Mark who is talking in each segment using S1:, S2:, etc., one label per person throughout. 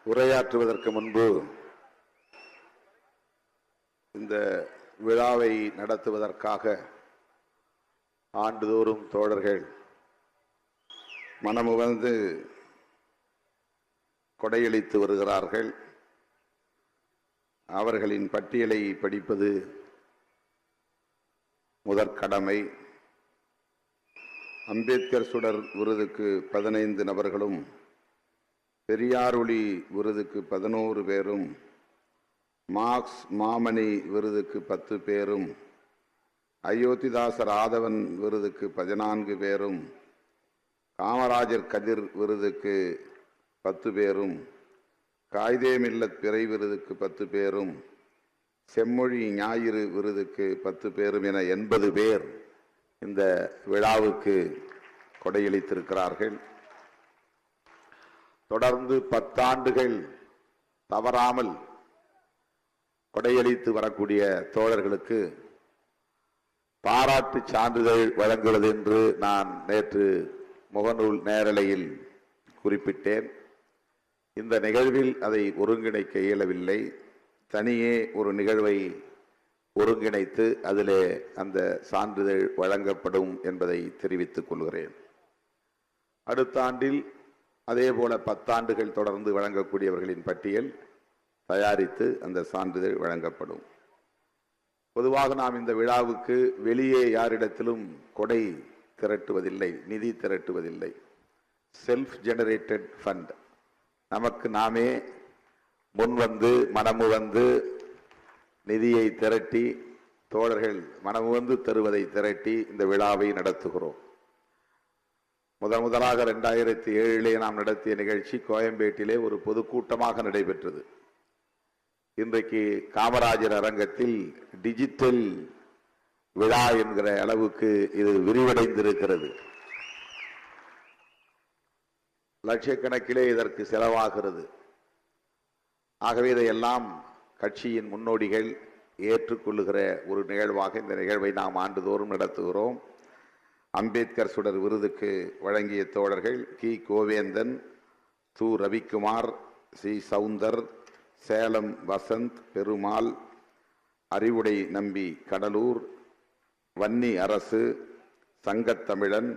S1: உரையாற்றுவதற்கு முன்பு இந்த விழாவை நடத்துவதற்காக ஆண்டுதோறும் தோழர்கள் மனமுவந்து கொடையளித்து வருகிறார்கள். அவர்களின் பட்டியலை படிப்பது முதற்கடமை. அம்பேத்கர் சுடர் விருதுக்கு 15 நபர்களும், பெரியார் ஒளி விருதுக்கு 11 பேரும், மார்க்ஸ் மாமணி விருதுக்கு 10 பேரும், அயோத்திதாசர் ஆதவன் விருதுக்கு 14 பேரும், காமராஜர் கதிர் விருதுக்கு 10 பேரும், காயிதே மில்லத் பிறை விருதுக்கு 10 பேரும், செம்மொழி ஞாயிறு விருதுக்கு 10 பேரும் என 80 பேர் இந்த விழாவுக்கு கொடையளித்திருக்கிறார்கள். தொடர்ந்து 10 ஆண்டுகள் தவறாமல் கொடையளித்து வரக்கூடிய தோழர்களுக்கு பாராட்டு சான்றிதழ் வழங்குவது என்று நான் நேற்று முகநூல் நேரலையில் குறிப்பிட்டேன். இந்த நிகழ்வில் அதை ஒருங்கிணைக்க இயலவில்லை. தனியே ஒரு நிகழ்வை ஒருங்கிணைத்து அதிலே அந்த சான்றிதழ் வழங்கப்படும் என்பதை தெரிவித்துக் கொள்கிறேன். அடுத்த ஆண்டில் அதேபோல 10 ஆண்டுகள் தொடர்ந்து வழங்கக்கூடியவர்களின் பட்டியல் தயாரித்து அந்த சான்றிதழ் வழங்கப்படும். பொதுவாக நாம் இந்த விழாவுக்கு வெளியே யாரிடத்திலும் கொடை திரட்டுவதில்லை, நிதி திரட்டுவதில்லை. செல்ஃப் ஜெனரேட்டட் ஃபண்ட், நமக்கு நாமே முன்வந்து மனமுவந்து நிதியை திரட்டி, தோழர்கள் மனமுவந்து தருவதை திரட்டி இந்த விழாவை நடத்துகிறோம். முதலாக 2007 நாம் நடத்திய நிகழ்ச்சி கோயம்பேட்டிலே ஒரு பொதுக்கூட்டமாக நடைபெற்றது. இன்றைக்கு காமராஜர் அரங்கத்தில் டிஜிட்டல் விழா என்கிற அளவுக்கு இது விரிவடைந்திருக்கிறது. லட்சக்கணக்கிலே இதற்கு செலவாகிறது. ஆகவே இதையெல்லாம் கட்சியின் முன்னோடிகள் ஏற்றுக்கொள்ளுகிற ஒரு நிகழ்வாக இந்த நிகழ்வை நாம் ஆண்டுதோறும் நடத்துகிறோம். அம்பேத்கர் சுடர் விருதுக்கு வழங்கிய தோழர்கள் கி கோவேந்தன், து ரவிக்குமார், சி சவுந்தர், சேலம் வசந்த் பெருமாள், அறிவுடை நம்பி கடலூர், வன்னி அரசு, சங்கத்தமிழன்,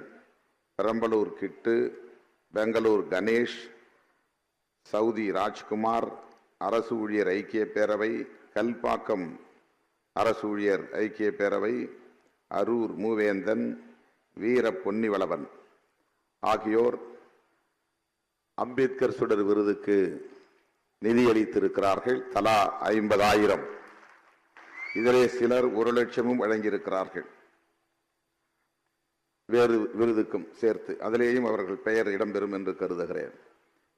S1: பெரம்பலூர் கிட்டு, பெங்களூர் கணேஷ், சவுதி ராஜ்குமார், அரசு ஊழியர் ஐக்கிய பேரவை, கல்பாக்கம் அரசு ஊழியர் ஐக்கிய பேரவை, அரூர் மூவேந்தன், வீர பொன்னிவளவன் ஆகியோர் அம்பேத்கர் சுடர் விருதுக்கு நிதியளித்திருக்கிறார்கள். தலா 50,000. இதிலே சிலர் 1 லட்சமும் வழங்கியிருக்கிறார்கள். வேறு விருதுக்கும் சேர்த்து அதிலேயும் அவர்கள் பெயர் இடம்பெறும் என்று கருதுகிறேன்.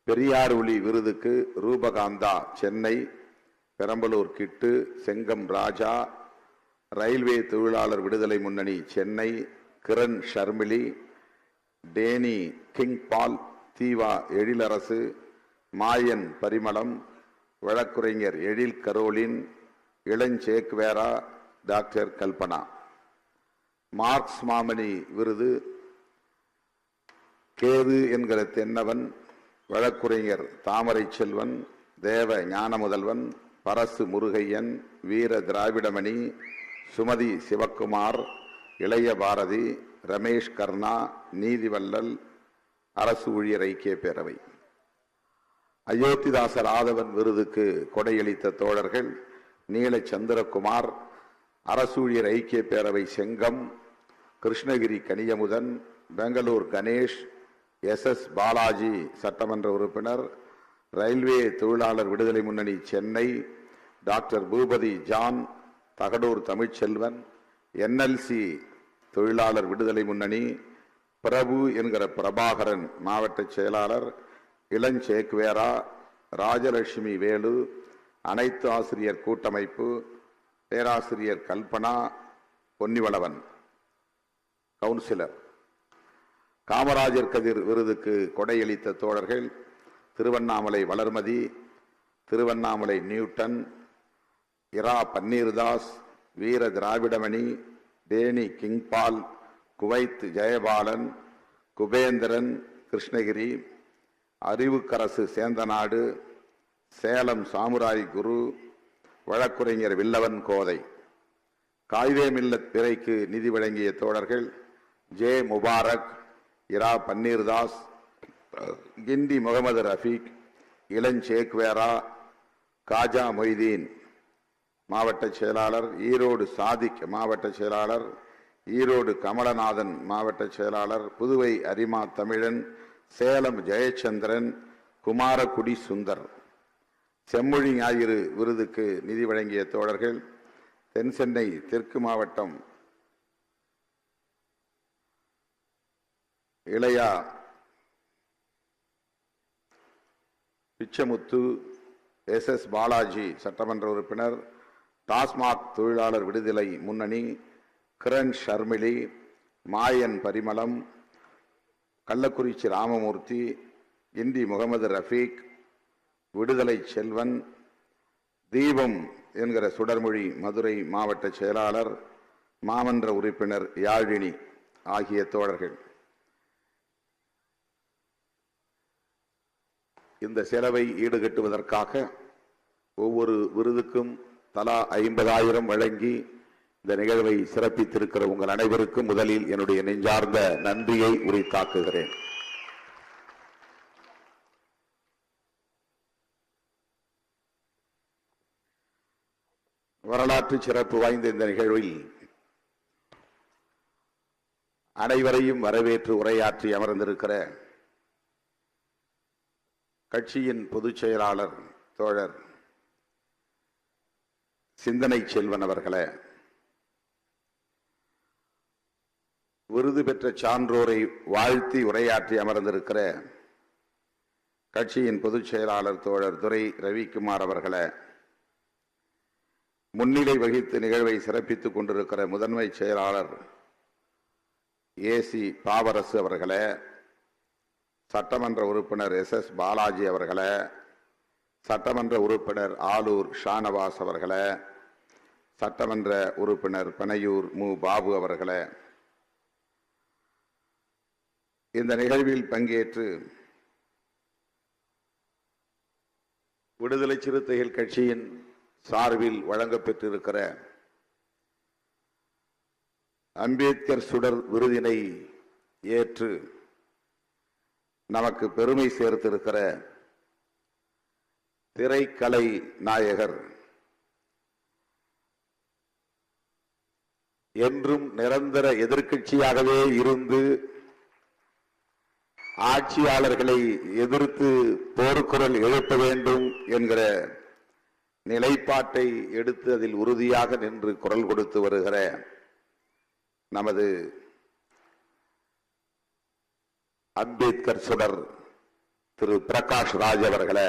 S1: பெரியார் ஒளி விருதுக்கு ரூபகாந்தா சென்னை, பெரம்பலூர் கிட்டு, செங்கம் ராஜா, ரயில்வே தொழிலாளர் விடுதலை முன்னணி சென்னை, கிரண் ஷர்மிளி, டேனி கிங் பால், தீவா எழிலரசு, மாயன் பரிமளம், வழக்குரைஞர் எழில் கரோலின், இளஞ்சேக்வேரா, டாக்டர் கல்பனா. மார்க்ஸ் மாமணி விருது கேது என்கிற தென்னவன், வழக்குரைஞர் தாமரை செல்வன், தேவ ஞானமுதல்வன், பரசு முருகையன், வீர திராவிடமணி, சுமதி சிவக்குமார், இளைய பாரதி, ரமேஷ் கர்ணா, நீதிவல்லல், அரசு ஊழியர் ஐக்கிய பேரவை. அயோத்திதாசர் ஆதவன் விருதுக்கு கொடையளித்த தோழர்கள் நீல சந்திரகுமார், அரசு ஊழியர் ஐக்கிய பேரவை செங்கம், கிருஷ்ணகிரி கனியமுதன், பெங்களூர் கணேஷ், SS பாலாஜி சட்டமன்ற உறுப்பினர், ரயில்வே தொழிலாளர் விடுதலை முன்னணி Chennai, doctor Boopathi John, Thagadur Tamilselvan, NLC தொழிலாளர் விடுதலை முன்னணி, பிரபு என்கிற பிரபாகரன் மாவட்ட செயலாளர், இளஞ்சேக்வேரா, ராஜலட்சுமி வேலு, அனைத்து ஆசிரியர் கூட்டமைப்பு, பேராசிரியர் கல்பனா, பொன்னிவளவன் கவுன்சிலர். காமராஜர் கதிர் விருதுக்கு கொடையளித்த தோழர்கள் திருவண்ணாமலை வளர்மதி, திருவண்ணாமலை நியூட்டன், இரா பன்னீர்தாஸ், வீர திராவிடமணி, டேனி கிங்பால், குவைத் ஜெயபாலன், குபேந்திரன் கிருஷ்ணகிரி, அறிவுக்கரசு சேந்தநாடு, சேலம் சாமுராய் குரு, வழக்குரைஞர் வில்லவன் கோதை. காயிதே மில்லத் பிறைக்கு நிதி வழங்கிய தோழர்கள் ஜே முபாரக், இரா பன்னீர்தாஸ், கிண்டி முகமது ரஃபீக், இளஞ்சேக்வேரா, காஜா மொய்தீன் மாவட்ட செயலாளர், ஈரோடு சாதிக் மாவட்ட செயலாளர், ஈரோடு கமலநாதன் மாவட்ட செயலாளர், புதுவை அரிமா தமிழன், சேலம் ஜெயச்சந்திரன், குமாரகுடி சுந்தர். செம்மொழி ஞாயிறு விருதுக்கு நிதி வழங்கிய தோழர்கள் தென் சென்னை தெற்கு மாவட்டம் இளையா பிச்சமுத்து, SS பாலாஜி சட்டமன்ற உறுப்பினர், டாஸ்மாக் தொழிலாளர் விடுதலை முன்னணி, கிரண் ஷர்மிளி, மாயன் பரிமளம், கள்ளக்குறிச்சி ராமமூர்த்தி, இண்டி முகமது ரஃபீக், விடுதலை செல்வன், தீபம் என்கிற சுடர்மொழி மதுரை மாவட்ட செயலாளர், மாமன்ற உறுப்பினர் யாழினி ஆகிய தோழர்கள். இந்த செலவை ஈடுகட்டுவதற்காக ஒவ்வொரு விருதுக்கும் தலா 50,000 வழங்கி இந்த நிகழ்வை சிறப்பித்திருக்கிற உங்கள் அனைவருக்கும் முதலில் என்னுடைய நெஞ்சார்ந்த நன்றியை உரித்தாக்குகிறேன். வரலாற்று சிறப்பு வாய்ந்த இந்த நிகழ்வில் அனைவரையும் வரவேற்று உரையாற்றி அமர்ந்திருக்கிற கட்சியின் பொதுச் செயலாளர் தோழர் சிந்தனை செல்வன் அவர்களே, விருது பெற்ற சான்றோரை வாழ்த்தி உரையாற்றி அமர்ந்திருக்கிற கட்சியின் பொதுச் செயலாளர் தோழர் துரை ரவிக்குமார் அவர்களே, முன்னிலை வகித்து நிகழ்வை சிறப்பித்துக் கொண்டிருக்கிற முதன்மை செயலாளர் AC பாவரசு அவர்களே, சட்டமன்ற உறுப்பினர் SS பாலாஜி அவர்களே, சட்டமன்ற உறுப்பினர் ஆலூர் ஷானவாஸ் அவர்களே, சட்டமன்ற உறுப்பினர் பனையூர் மு பாபு அவர்களே, இந்த நிகழ்வில் பங்கேற்று விடுதலை சிறுத்தைகள் கட்சியின் சார்பில் வழங்கப்பெற்றிருக்கிற அம்பேத்கர் சுடர் விருதினை ஏற்று நமக்கு பெருமை சேர்த்திருக்கிற திரைக்கலை நாயகர், என்றும் நிரந்தர எதிர்க்கட்சியாகவே இருந்து ஆட்சியாளர்களை எதிர்த்து போர்க்குரல் எழுப்ப வேண்டும் என்கிற நிலைப்பாட்டை எடுத்து அதில் உறுதியாக நின்று குரல் கொடுத்து வருகிற நமது அம்பேத்கர் சுடர் திரு பிரகாஷ் ராஜ் அவர்களே,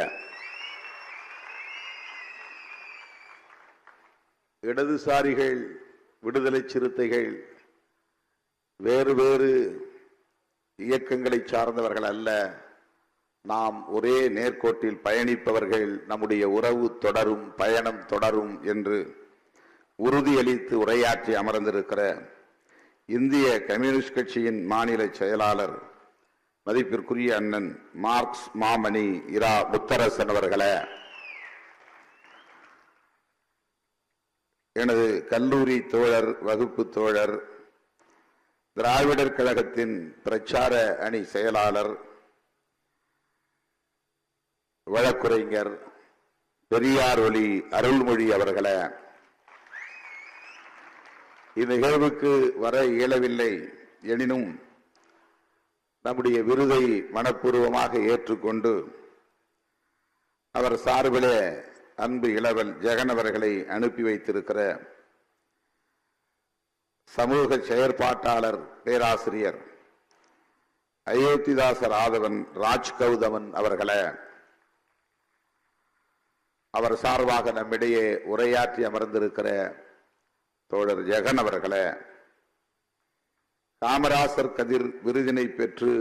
S1: இடதுசாரிகள் விடுதலை சிறுத்தைகள் வேறு வேறு இயக்கங்களை சார்ந்தவர்கள் அல்ல, நாம் ஒரே நேர்கோட்டில் பயணிப்பவர்கள், நம்முடைய உறவு தொடரும், பயணம் தொடரும் என்று உறுதியளித்து உரையாற்றி அமர்ந்திருக்கிற இந்திய கம்யூனிஸ்ட் கட்சியின் மாநில செயலாளர் மதிப்பிற்குரிய அண்ணன் மார்க்ஸ் மாமணி இரா முத்தரசன் அவர்களே, எனது கல்லூரி தோழர், வகுப்பு தோழர், திராவிடர் கழகத்தின் பிரச்சார அணி செயலாளர், வழக்குரைஞர் பெரியார் ஒலி அருள்மொழி அவர்களே, இந்நிகழ்வுக்கு வர இயலவில்லை எனினும் நம்முடைய விருதை மனப்பூர்வமாக ஏற்றுக்கொண்டு அவர் சார்பிலே அன்பு இளவல் ஜெகன் அவர்களை அனுப்பி வைத்திருக்கிற சமூக செயற்பாட்டாளர் பேராசிரியர் அயோத்திதாசர் ஆதவன் ராஜ்கௌதமன் அவர்களே, அவர் சார்பாக நம்மிடையே உரையாற்றி அமர்ந்திருக்கிற தோழர் ஜெகன் அவர்களே, காமராசர் கதிர் விருதினை பெற்று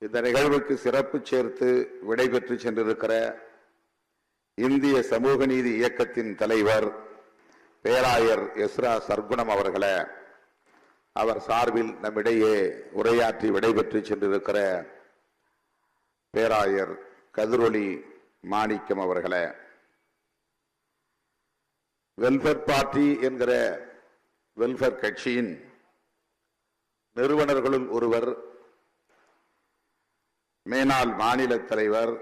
S1: இந்த நிகழ்வுக்கு சிறப்பு சேர்த்து விடைபெற்று சென்றிருக்கிற இந்திய சமூக நீதி இயக்கத்தின் தலைவர் பேராயர் எஸ்ரா சர்க்குணம் அவர்களே, அவர் சார்பில் நம்மிடையே உரையாற்றி விடைபெற்று சென்றிருக்கிற பேராயர் கதிரொளி மாணிக்கம் அவர்களே, வெல்ஃபேர் பார்ட்டி என்கிற வெல்ஃபேர் கட்சியின் நிறுவனர்களுள் ஒருவர், மேனாள் மாநில தலைவர்,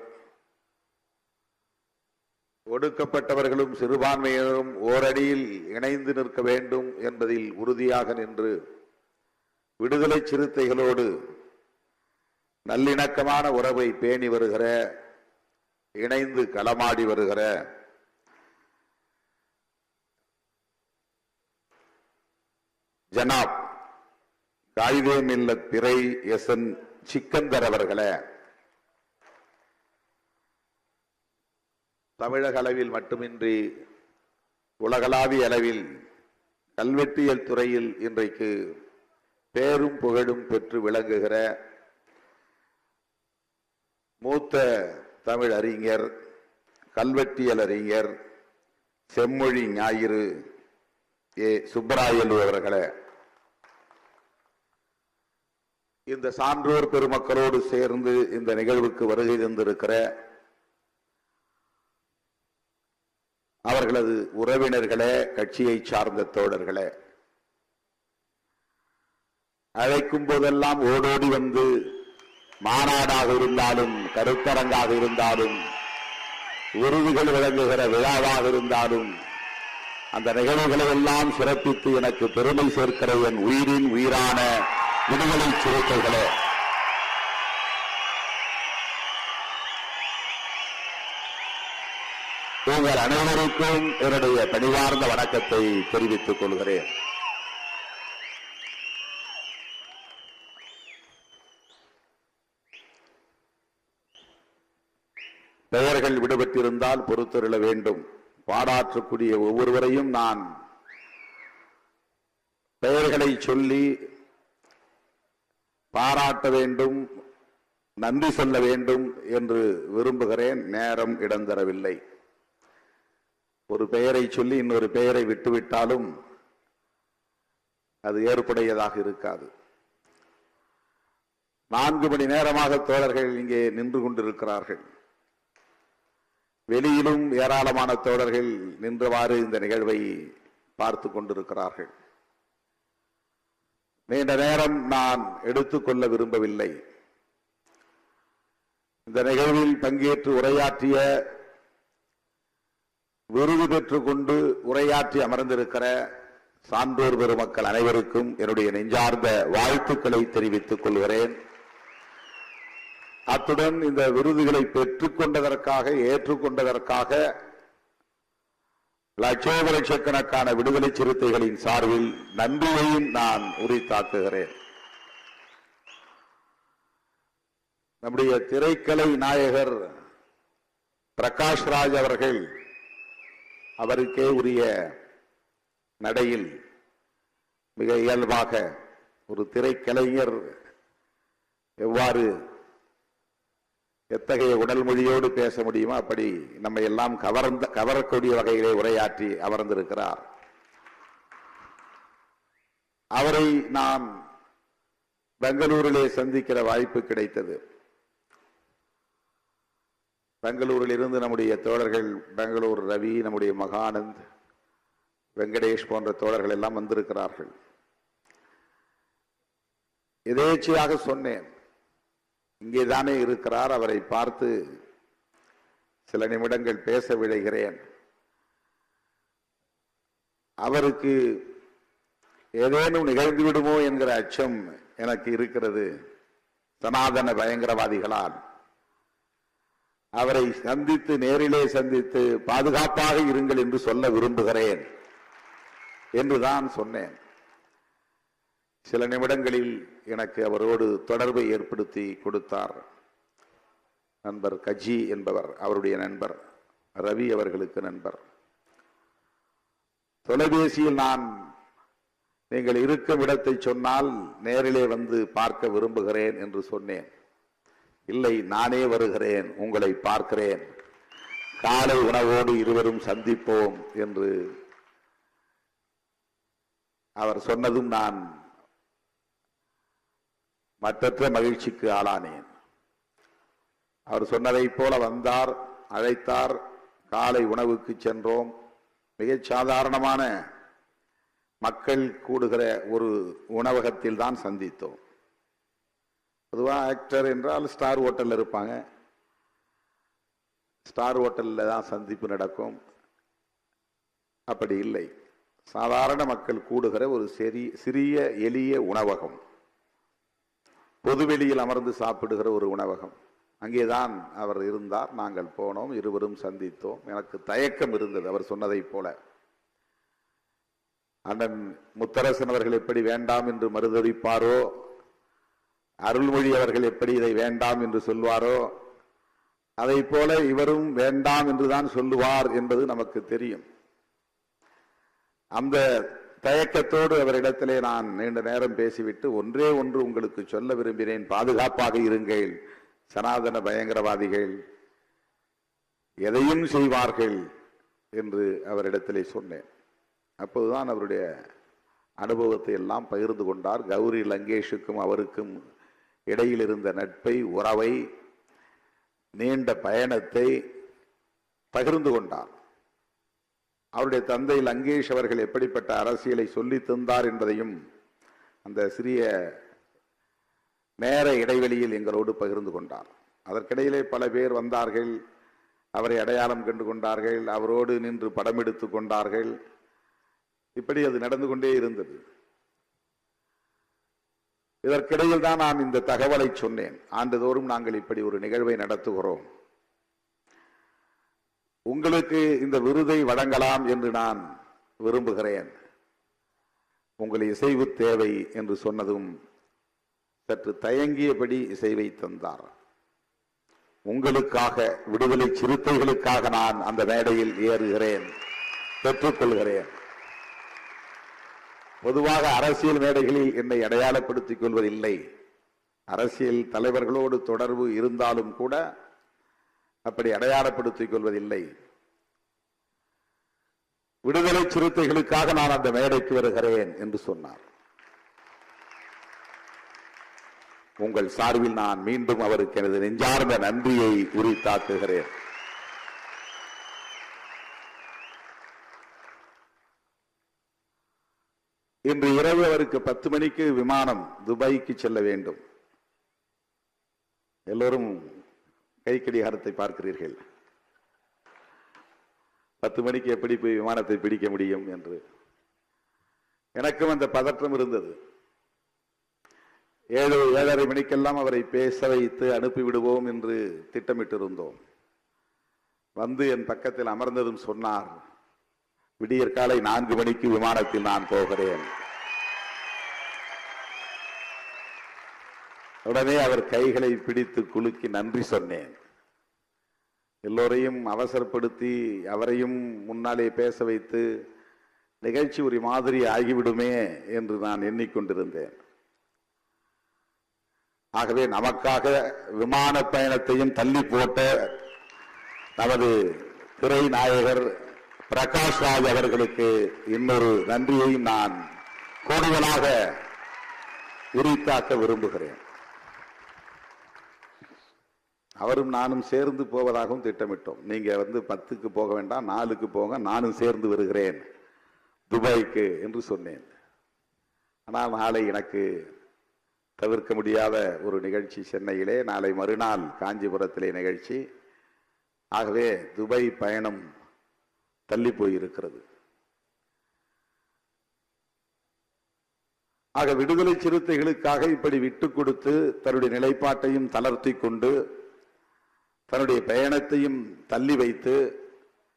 S1: ஒடுக்கப்பட்டவர்களும் சிறுபான்மையினரும் ஓரடியில் இணைந்து நிற்க வேண்டும் என்பதில் உறுதியாக நின்று விடுதலை சிறுத்தைகளோடு நல்லிணக்கமான உறவை பேணி வருகிற, இணைந்து களமாடி வருகிற ஜனாப் காயிதே மில்லத் பிறை எஸ்என் சிக்கந்தர் அவர்களே, தமிழக அளவில் மட்டுமின்றி உலகளாவிய அளவில் கல்வெட்டியல் துறையில் இன்றைக்கு பேரும் புகழும் பெற்று விளங்குகிற மூத்த தமிழ் அறிஞர், கல்வெட்டியல் அறிஞர், செம்மொழி ஞாயிறு ஏ சுப்பராயலு அவர்களே, இந்த சான்றோர் பெருமக்களோடு சேர்ந்து இந்த நிகழ்வுக்கு வருகை தந்திருக்கிற அவர்களது உறவினர்களே, கட்சியை சார்ந்த தோழர்களே, அழைக்கும் போதெல்லாம் ஓடோடி வந்து மாநாடாக இருந்தாலும், கருத்தரங்காக இருந்தாலும், விருதுகள் வழங்குகிற விழாவாக இருந்தாலும், அந்த நிகழ்வுகளை எல்லாம் சிறப்பித்து எனக்கு பெருமை சேர்க்கிற என் உயிரின் உயிரான விடுதலை சிறுத்தைகளே, உங்கள் அனைவருக்கும் என்னுடைய பணிவார்ந்த வணக்கத்தை தெரிவித்துக் கொள்கிறேன். பெயர்கள் விடுபட்டிருந்தால் பொறுத்தருள வேண்டும். பாராட்டக்கூடிய ஒவ்வொருவரையும் நான் பெயர்களை சொல்லி பாராட்ட வேண்டும், நன்றி சொல்ல வேண்டும் என்று விரும்புகிறேன். நேரம் இடம் தரவில்லை. ஒரு பெயரை சொல்லி இன்னொரு பெயரை விட்டுவிட்டாலும் அது ஏற்புடையதாக இருக்காது. 4 மணி நேரமாக தோழர்கள் இங்கே நின்று கொண்டிருக்கிறார்கள். வெளியிலும் ஏராளமான தோழர்கள் நின்றவாறு இந்த நிகழ்வை பார்த்து கொண்டிருக்கிறார்கள். நீண்ட நேரம் நான் எடுத்துக்கொள்ள விரும்பவில்லை. இந்த நிகழ்வில் பங்கேற்று உரையாற்றிய, விருது பெற்றுக் கொண்டு உரையாற்றி அமர்ந்திருக்கிற சான்றோர் பெருமக்கள் அனைவருக்கும் என்னுடைய நெஞ்சார்ந்த வாழ்த்துக்களை தெரிவித்துக் கொள்கிறேன். அத்துடன் இந்த விருதுகளை பெற்றுக் கொண்டதற்காக, ஏற்றுக்கொண்டதற்காக லட்சோப லட்சக்கணக்கான விடுதலை சிறுத்தைகளின் சார்பில் நன்றியையும் நான் உரித்தாக்குகிறேன். நம்முடைய திரைக்கலை நாயகர் பிரகாஷ்ராஜ் அவர்கள் அவருக்கே உரிய நடையில் மிக இயல்பாக ஒரு திரைக்கலைஞர் எவ்வாறு எத்தகைய உடல் மொழியோடு பேச முடியுமோ அப்படி நம்மை எல்லாம் கவரக்கூடிய வகையிலே உரையாற்றி அமர்ந்திருக்கிறார். அவரை நான் பெங்களூரிலே சந்திக்கிற வாய்ப்பு கிடைத்தது. பெங்களூரில் இருந்து நம்முடைய தோழர்கள், பெங்களூர் ரவி, நம்முடைய மகானந்த், வெங்கடேஷ் போன்ற தோழர்கள் எல்லாம் வந்திருக்கிறார்கள். எதேச்சையாக சொன்னேன், இங்கேதானே இருக்கிறார், அவரை பார்த்து சில நிமிடங்கள் பேச விழைகிறேன். அவருக்கு ஏதேனும் நிகழ்ந்து விடுமோ என்கிற அச்சம் எனக்கு இருக்கிறது. சனாதன பயங்கரவாதிகளால் அவரை சந்தித்து, நேரிலே சந்தித்து பாதுகாப்பாக இருங்கள் என்று சொல்ல விரும்புகிறேன் என்றுதான் சொன்னேன். சில நிமிடங்களில் எனக்கு அவரோடு தொடர்பை ஏற்படுத்தி கொடுத்தார் நண்பர் கஜி என்பவர், அவருடைய நண்பர், ரவி அவர்களுக்கு நண்பர். தொலைபேசியில் நான் நீங்கள் இருக்கும் இடத்தை சொன்னால் நேரிலே வந்து பார்க்க விரும்புகிறேன் என்று சொன்னேன். இல்லை, நானே வருகிறேன், உங்களை பார்க்கிறேன், காலை உணவோடு இருவரும் சந்திப்போம் என்று அவர் சொன்னதும் நான் மற்றற்ற மகிழ்ச்சிக்கு ஆளானேன். அவர் சொன்னதை போல வந்தார், அழைத்தார், காலை உணவுக்கு சென்றோம். மிகச் சாதாரணமான மக்கள் கூடுகிற ஒரு உணவகத்தில் தான் சந்தித்தோம். பொதுவாக ஆக்டர் என்றால் ஸ்டார் ஹோட்டலில் இருப்பாங்க, ஸ்டார் ஹோட்டலில் தான் சந்திப்பு நடக்கும். அப்படி இல்லை, சாதாரண மக்கள் கூடுகிற ஒரு சிறிய எளிய உணவகம், பொதுவெளியில் அமர்ந்து சாப்பிடுகிற ஒரு உணவகம். அங்கேதான் அவர் இருந்தார். நாங்கள் போனோம், இருவரும் சந்தித்தோம். எனக்கு தயக்கம் இருந்தது. அவர் சொன்னதை போல அண்ணன் முத்தரசன் அவர்கள் எப்படி வேண்டாம் என்று மறுதளிப்பாரோ, அருள்மொழி அவர்கள் எப்படி இதை வேண்டாம் என்று சொல்வாரோ, அதை போல இவரும் வேண்டாம் என்றுதான் சொல்லுவார் என்பது நமக்கு தெரியும். அந்த தயக்கத்தோடு அவரிடத்திலே நான் நீண்ட நேரம் பேசிவிட்டு ஒன்றே ஒன்று உங்களுக்கு சொல்ல விரும்பினேன். பாதுகாப்பாக இருங்கள், சனாதன பயங்கரவாதிகள் எதையும் செய்வார்கள் என்று அவரிடத்திலே சொன்னேன். அப்போதுதான் அவருடைய அனுபவத்தை எல்லாம் பகிர்ந்து கொண்டார். கௌரி லங்கேஷுக்கும் அவருக்கும் இடையில் இருந்த நட்பை, உறவை, நீண்ட பயணத்தை பகிர்ந்து கொண்டார். அவருடைய தந்தை லங்கேஷ் அவர்கள் எப்படிப்பட்ட அரசியலை சொல்லி தந்தார் என்பதையும் அந்த சிறிய நேர இடைவெளியில் எங்களோடு பகிர்ந்து கொண்டார். அதற்கிடையிலே பல பேர் வந்தார்கள், அவரை அடையாளம் கண்டு கொண்டார்கள், அவரோடு நின்று படம் எடுத்துக் கொண்டார்கள். இப்படி அது நடந்து கொண்டே இருந்தது. இதற்கிடையில் தான் நான் இந்த தகவலை சொன்னேன். ஆண்டுதோறும் நாங்கள் இப்படி ஒரு நிகழ்வை நடத்துகிறோம், உங்களுக்கு இந்த விருதை வழங்கலாம் என்று நான் விரும்புகிறேன், உங்கள் இசைவு தேவை என்று சொன்னதும் சற்று தயங்கியபடி இசைவை தந்தார். உங்களுக்காக, விடுதலை சிறுத்தைகளுக்காக நான் அந்த மேடையில் ஏறுகிறேன், பெற்றுக்கொள்கிறேன். பொதுவாக அரசியல் மேடைகளில் என்னை அடையாளப்படுத்திக் கொள்வதில்லை. அரசியல் தலைவர்களோடு தொடர்பு இருந்தாலும் கூட அப்படி அடையாளப்படுத்திக் கொள்வதில்லை. விடுதலை சிறுத்தைகளுக்காக நான் அந்த மேடைக்கு வருகிறேன் என்று சொன்னார். உங்கள் சார்பில் நான் மீண்டும் அவருக்கு எனது நெஞ்சார்ந்த நன்றியை உரித்தாக்குகிறேன். இன்று இரவு அவருக்கு 10 மணிக்கு விமானம் துபாய்க்கு செல்ல வேண்டும். எல்லோரும் கைக்கடிகாரத்தை பார்க்கிறீர்கள். 10 மணிக்கு எப்படி போய் விமானத்தை பிடிக்க முடியும் என்று எனக்கும் அந்த பதற்றம் இருந்தது. 7:30 மணிக்கெல்லாம் அவரை பேச வைத்து அனுப்பிவிடுவோம் என்று திட்டமிட்டிருந்தோம். வந்து என் பக்கத்தில் அமர்ந்ததும் சொன்னார், விடியற் காலை 4 மணிக்கு விமானத்தில் நான் போகிறேன். உடனே அவர் கைகளை பிடித்து குலுக்கி நன்றி சொன்னேன். எல்லோரையும் அவசரப்படுத்தி அவரையும் முன்னாலே பேச வைத்து நிகழ்ச்சி ஒரு மாதிரி ஆகிவிடுமே என்று நான் எண்ணிக்கொண்டிருந்தேன். ஆகவே நமக்காக விமான பயணத்தையும் தள்ளி போட்ட நமது திரை நாயகர் பிரகாஷ் ராஜ் அவர்களுக்கு இன்னொரு நன்றியையும் நான் கூடுதலாக உரித்தாக்க விரும்புகிறேன். அவரும் நானும் சேர்ந்து போவதாகவும் திட்டமிட்டோம். நீங்க 10க்கு போக வேண்டாம், 4க்கு போங்க, நானும் சேர்ந்து வருகிறேன் துபாய்க்கு என்று சொன்னேன். ஆனால் நாளை எனக்கு தவிர்க்க முடியாத ஒரு நிகழ்ச்சி சென்னையிலே, நாளை மறுநாள் காஞ்சிபுரத்திலே நிகழ்ச்சி. ஆகவே துபாய் பயணம் தள்ளி போயிருக்கிறது. ஆக விடுதலை சிறுத்தைகளுக்காக இப்படி விட்டுக் கொடுத்து தன்னுடைய நிலைப்பாட்டையும் தளர்த்தி கொண்டு தன்னுடைய பயணத்தையும் தள்ளி வைத்து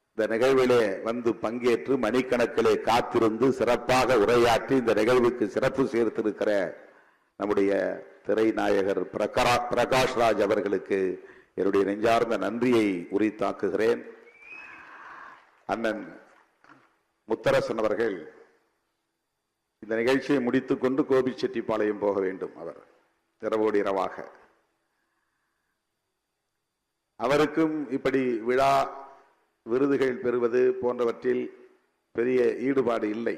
S1: இந்த நிகழ்விலே வந்து பங்கேற்று மணிக்கணக்கிலே காத்திருந்து சிறப்பாக உரையாற்றி இந்த நிகழ்வுக்கு சிறப்பு சேர்த்திருக்கிற நம்முடைய திரை நாயகர் பிரகாஷ் ராஜ் அவர்களுக்கு என்னுடைய நெஞ்சார்ந்த நன்றியை உரித்தாக்குகிறேன். அண்ணன் முத்தரசன் அவர்கள் இந்த நிகழ்ச்சியை முடித்துக் கொண்டு கோபிச்செட்டிப்பாளையம் போக வேண்டும். அவர் இரவோடு இரவாக. அவருக்கும் இப்படி விழா விருதுகள் பெறுவது போன்றவற்றில் பெரிய ஈடுபாடு இல்லை.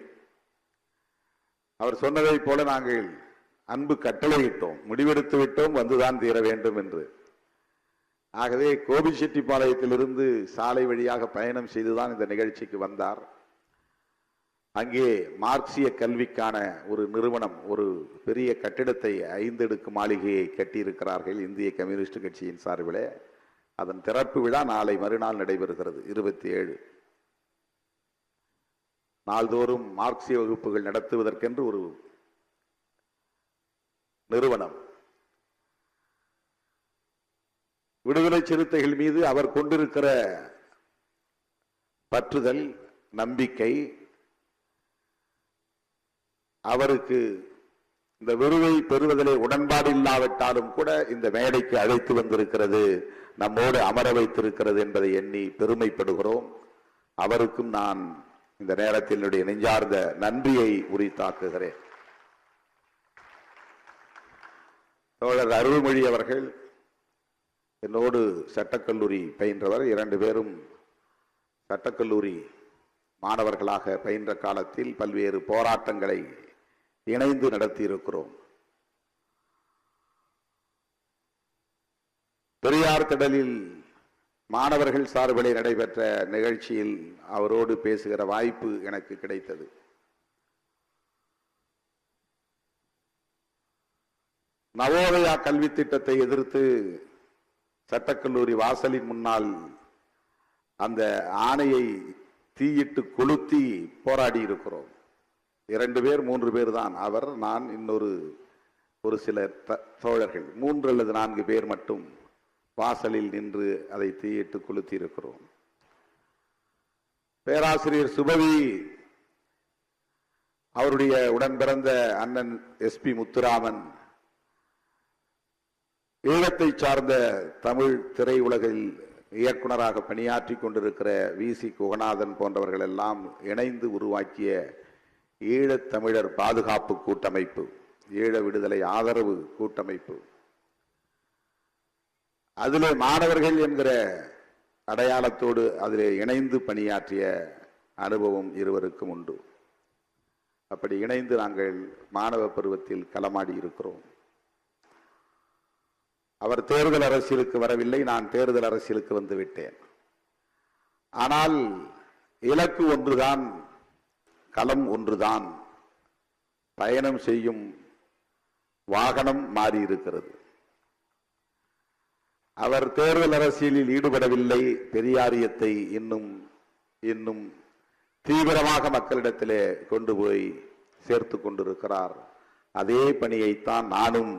S1: அவர் சொன்னதை போல நாங்கள் அன்பு கட்டளையிட்டோம், முடிவெடுத்து விட்டோம், வந்துதான் தீர வேண்டும் என்று. ஆகவே கோபிச்செட்டிப்பாளையத்திலிருந்து சாலை வழியாக பயணம் செய்துதான் இந்த நிகழ்ச்சிக்கு வந்தார். அங்கே மார்க்சிய கல்விக்கான ஒரு நிறுவனம் ஒரு பெரிய கட்டிடத்தை 5 அடுக்கு மாளிகையை கட்டியிருக்கிறார்கள் இந்திய கம்யூனிஸ்ட் கட்சியின் சார்பிலே. அதன் திறப்பு விழா நாளை மறுநாள் நடைபெறுகிறது 27. நாள்தோறும் மார்க்சிய வகுப்புகள் நடத்துவதற்கென்று ஒரு நிறுவனம். விடுதலை சிறுத்தைகள் மீது அவர் கொண்டிருக்கிற பற்றுதல், நம்பிக்கை, அவருக்கு இந்த விருதை பெறுவதிலே உடன்பாடு இல்லாவிட்டாலும் கூட இந்த மேடைக்கு அழைத்து வந்திருக்கிறது, நம்மோடு அமர வைத்திருக்கிறது என்பதை எண்ணி பெருமைப்படுகிறோம். அவருக்கும் நான் இந்த நேரத்தில் என்னுடைய நெஞ்சார்ந்த நன்றியை உரித்தாக்குகிறேன். தோழர் அருள்மொழி அவர்கள் என்னோடு சட்டக்கல்லூரி பயின்றவர். 2 பேரும் சட்டக்கல்லூரி மாணவர்களாக பயின்ற காலத்தில் பல்வேறு போராட்டங்களை இணைந்து நடத்தி இருக்கிறோம். பெரியார் திடலில் மாணவர்கள் சார்பிலே நடைபெற்ற நிகழ்ச்சியில் அவரோடு பேசுகிற வாய்ப்பு எனக்கு கிடைத்தது. நவோதயா கல்வி திட்டத்தை எதிர்த்து சட்டக்கல்லூரி வாசலின் முன்னால் அந்த ஆணையை தீயிட்டு கொளுத்தி போராடி இருக்கிறோம். 2 பேர் 3 பேர் தான், அவர், நான், இன்னொரு ஒரு சில தோழர்கள் 3 அல்லது 4 பேர் மட்டும் வாசலில் நின்று அதை தீயிட்டு கொளுத்தி இருக்கிறோம். பேராசிரியர் சுபவி அவருடைய உடன் பிறந்த அண்ணன் SP முத்துராமன், ஈழத்தை சார்ந்த தமிழ் திரையுலகில் இயக்குனராக பணியாற்றி கொண்டிருக்கிற VC குகநாதன் போன்றவர்கள் எல்லாம் இணைந்து உருவாக்கிய ஈழத்தமிழர் பாதுகாப்பு கூட்டமைப்பு, ஈழ விடுதலை ஆதரவு கூட்டமைப்பு. அதிலே மாணவர்கள் என்கிற அடையாளத்தோடு அதிலே இணைந்து பணியாற்றிய அனுபவம் இருவருக்கும் உண்டு. அப்படி இணைந்து நாங்கள் மாணவ பருவத்தில் களமாடி இருக்கிறோம். அவர் தேர்தல் அரசியலுக்கு வரவில்லை, நான் தேர்தல் அரசியலுக்கு வந்து விட்டேன். ஆனால் இலக்கு ஒன்றுதான், களம் ஒன்றுதான், பயணம் செய்யும் வாகனம் மாறி இருக்கிறது. அவர் தேர்தல் அரசியலில் ஈடுபடவில்லை, பெரியாரியத்தை இன்னும் தீவிரமாக மக்களிடத்திலே கொண்டு போய் சேர்த்து கொண்டிருக்கிறார். அதே பணியைத்தான் நானும்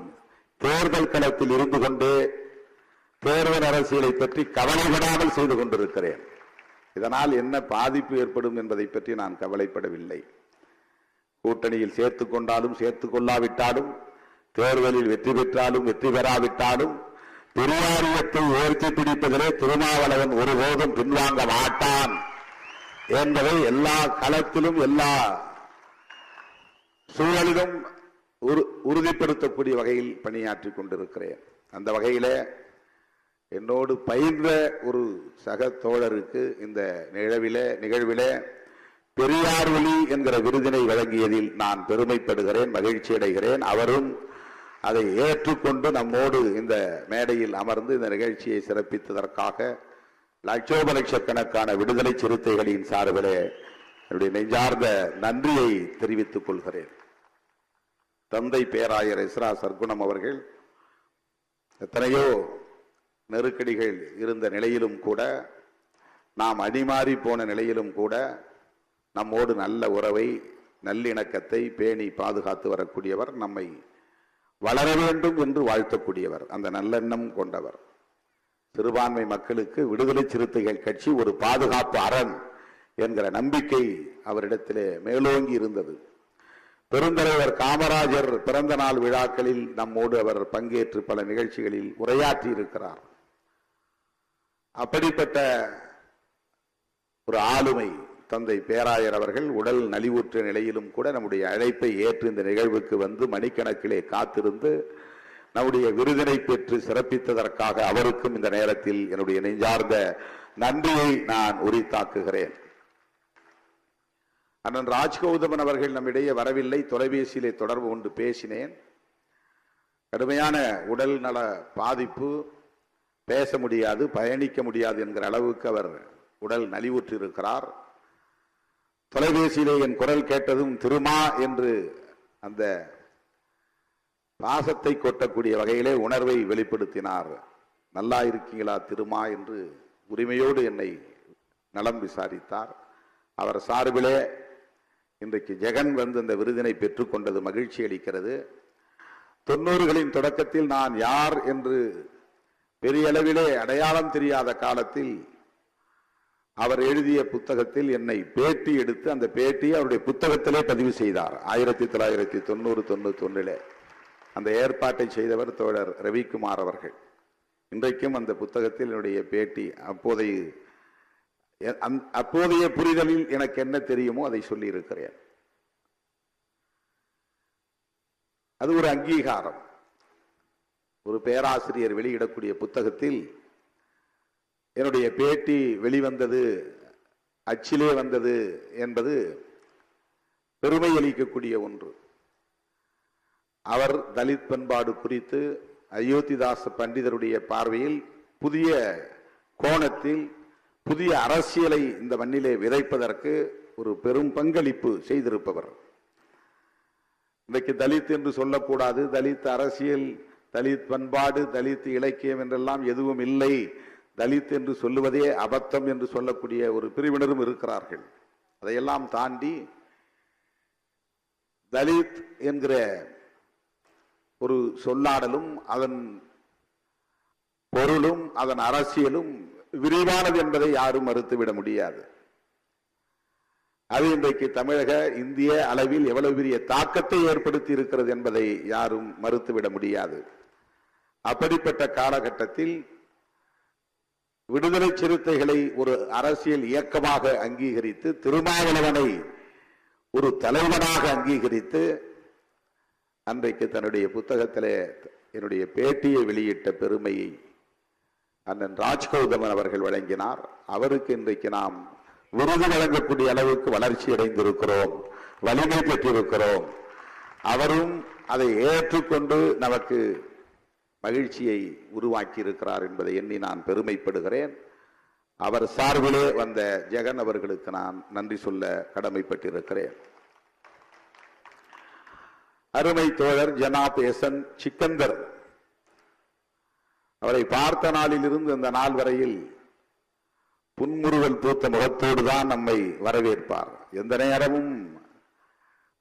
S1: தேர்தல் களத்தில் இருந்து கொண்டே தேர்தல் அரசியலை பற்றி கவலைப்படாமல் செய்து கொண்டிருக்கிறேன். இதனால் என்ன பாதிப்பு ஏற்படும் என்பதை பற்றி நான் கவலைப்படவில்லை. கூட்டணியில் சேர்த்துக் கொண்டாலும் சேர்த்துக் கொள்ளாவிட்டாலும், தேர்தலில் வெற்றி பெற்றாலும் வெற்றி பெறாவிட்டாலும், பெரியாரியத்தை உயர்த்தி பிடிப்பதிலே திருமாவளவன் ஒருபோதும் பின்வாங்க மாட்டான் என்பதை எல்லா களத்திலும் எல்லா சூழலிலும் உறுதிப்படுத்தக்கூடிய வகையில் பணியாற்றி கொண்டிருக்கிறேன். அந்த வகையில என்னோடு பயின்ற ஒரு சக தோழருக்கு இந்த நிகழ்விலே பெரியார் ஒளி என்கிற விருதினை வழங்கியதில் நான் பெருமைப்படுகிறேன், மகிழ்ச்சி அடைகிறேன். அவரும் அதை ஏற்றுக்கொண்டு நம்மோடு இந்த மேடையில் அமர்ந்து இந்த நிகழ்ச்சியை சிறப்பித்ததற்காக லட்சோப லட்சக்கணக்கான விடுதலை சிறுத்தைகளின் சார்பிலே என்னுடைய நெஞ்சார்ந்த நன்றியை தெரிவித்துக் கொள்கிறேன். தந்தை பேராயர் எஸ்ரா சர்க்குணம் அவர்கள் எத்தனையோ நெருக்கடிகள் இருந்த நிலையிலும் கூட, நாம் அடிமாறி போன நிலையிலும் கூட நம்மோடு நல்ல உறவை, நல்லிணக்கத்தை பேணி பாதுகாத்து வரக்கூடியவர், நம்மை வளர வேண்டும் என்று வாழ்த்தக்கூடியவர், அந்த நல்லெண்ணம் கொண்டவர். சிறுபான்மை மக்களுக்கு விடுதலை சிறுத்தைகள் கட்சி ஒரு பாதுகாப்பு அரண் என்கிற நம்பிக்கை அவரிடத்திலே மேலோங்கி இருந்தது. பெருந்தலைவர் காமராஜர் பிறந்த நாள் விழாக்களில் நம்மோடு அவர் பங்கேற்று பல நிகழ்ச்சிகளில் உரையாற்றி இருக்கிறார். அப்படிப்பட்ட ஒரு ஆளுமை தந்தை பேராயர் அவர்கள் உடல் நலிவுற்ற நிலையிலும் கூட நம்முடைய அழைப்பை ஏற்று இந்த நிகழ்வுக்கு வந்து மணிக்கணக்கிலே காத்திருந்து நம்முடைய விருதினை பெற்று சிறப்பித்ததற்காக அவருக்கும் இந்த நேரத்தில் என்னுடைய நெஞ்சார்ந்த நன்றியை நான் உரித்தாக்குகிறேன். அண்ணன் ராஜ்கௌதமன் அவர்கள் நம்மிடையே வரவில்லை, தொலைபேசியிலே தொடர்பு கொண்டு பேசினேன். கடுமையான உடல் நல பாதிப்பு, பேச முடியாது, பயணிக்க முடியாது என்கிற அளவுக்கு அவர் உடல் நலிவுற்றிருக்கிறார். தொலைபேசியிலே என் குரல் கேட்டதும் திருமா என்று அந்த பாசத்தை கொட்டக்கூடிய வகையிலே உணர்வை வெளிப்படுத்தினார். நல்லா இருக்கீங்களா திருமா என்று உரிமையோடு என்னை நலம் விசாரித்தார். அவர் சார்பிலே இன்றைக்கு ஜெகன் வந்து இந்த விருதினை பெற்றுக்கொண்டது மகிழ்ச்சி அளிக்கிறது. 90களின் தொடக்கத்தில் நான் யார் என்று பெரிய அளவிலே அடையாளம் தெரியாத காலத்தில் அவர் எழுதிய புத்தகத்தில் என்னை பேட்டி எடுத்து அந்த பேட்டியை அவருடைய புத்தகத்திலே பதிவு செய்தார். 1990-91 அந்த ஏற்பாட்டை செய்தவர் தோழர் ரவிக்குமார் அவர்கள். இன்றைக்கும் அந்த புத்தகத்தில் என்னுடைய பேட்டி அப்போதைய புரிதலில் எனக்கு என்ன தெரியுமோ அதை சொல்லி இருக்கிறேன். அது ஒரு அங்கீகாரம். ஒரு பேராசிரியர் வெளியிடக்கூடிய புத்தகத்தில் என்னுடைய பேட்டி வெளிவந்தது, அச்சிலே வந்தது என்பது பெருமை அளிக்கக்கூடிய ஒன்று. அவர் தலித் பண்பாடு குறித்து அயோத்திதாச பண்டிதருடைய பார்வையில் புதிய கோணத்தில் புதிய அரசியலை இந்த மண்ணிலே விதைப்பதற்கு ஒரு பெரும் பங்களிப்பு செய்திருப்பவர். இன்றைக்கு தலித் என்று சொல்லக்கூடாது, தலித் அரசியல், தலித் பண்பாடு, தலித் இலக்கியம் என்றெல்லாம் எதுவும் இல்லை, தலித் என்று சொல்லுவதே அபத்தம் என்று சொல்லக்கூடிய ஒரு பிரிவினரும் இருக்கிறார்கள். அதையெல்லாம் தாண்டி தலித் என்கிற ஒரு சொல்லாடலும் அதன் பொருளும் அதன் அரசியலும் விரிவானது என்பதை யாரும் மறுத்துவிட முடியாது. அது இன்றைக்கு தமிழக இந்திய அளவில் எவ்வளவு பெரிய தாக்கத்தை ஏற்படுத்தி இருக்கிறது என்பதை யாரும் மறுத்துவிட முடியாது. அப்படிப்பட்ட காலகட்டத்தில் விடுதலை சிறுத்தைகளை ஒரு அரசியல் இயக்கமாக அங்கீகரித்து, திருமாவளவனை ஒரு தலைவனாக அங்கீகரித்து, அன்றைக்கு தன்னுடைய புத்தகத்திலே என்னுடைய பேட்டியை வெளியிட்ட பெருமையை அண்ணன் ராஜ்கௌதமன் அவர்கள் வழங்கினார். அவருக்கு இன்றைக்கு நாம் விருது வழங்கக்கூடிய அளவுக்கு வளர்ச்சி அடைந்திருக்கிறோம், வலிமை பெற்றிருக்கிறோம். அவரும் அதை ஏற்றுக்கொண்டு நமக்கு மகிழ்ச்சியை உருவாக்கி இருக்கிறார் என்பதை எண்ணி நான் பெருமைப்படுகிறேன். அவர் சார்பிலே வந்த ஜெகன் அவர்களுக்கு நான் நன்றி சொல்ல கடமைப்பட்டிருக்கிறேன். அருமை தோழர் ஜனாப் எசன் சிக்கந்தர் அவரை பார்த்த நாளில் இருந்து இந்த நாள் வரையில் புன்முறுவல் பூத்த முகத்தோடு தான் நம்மை வரவேற்பார். எந்த நேரமும்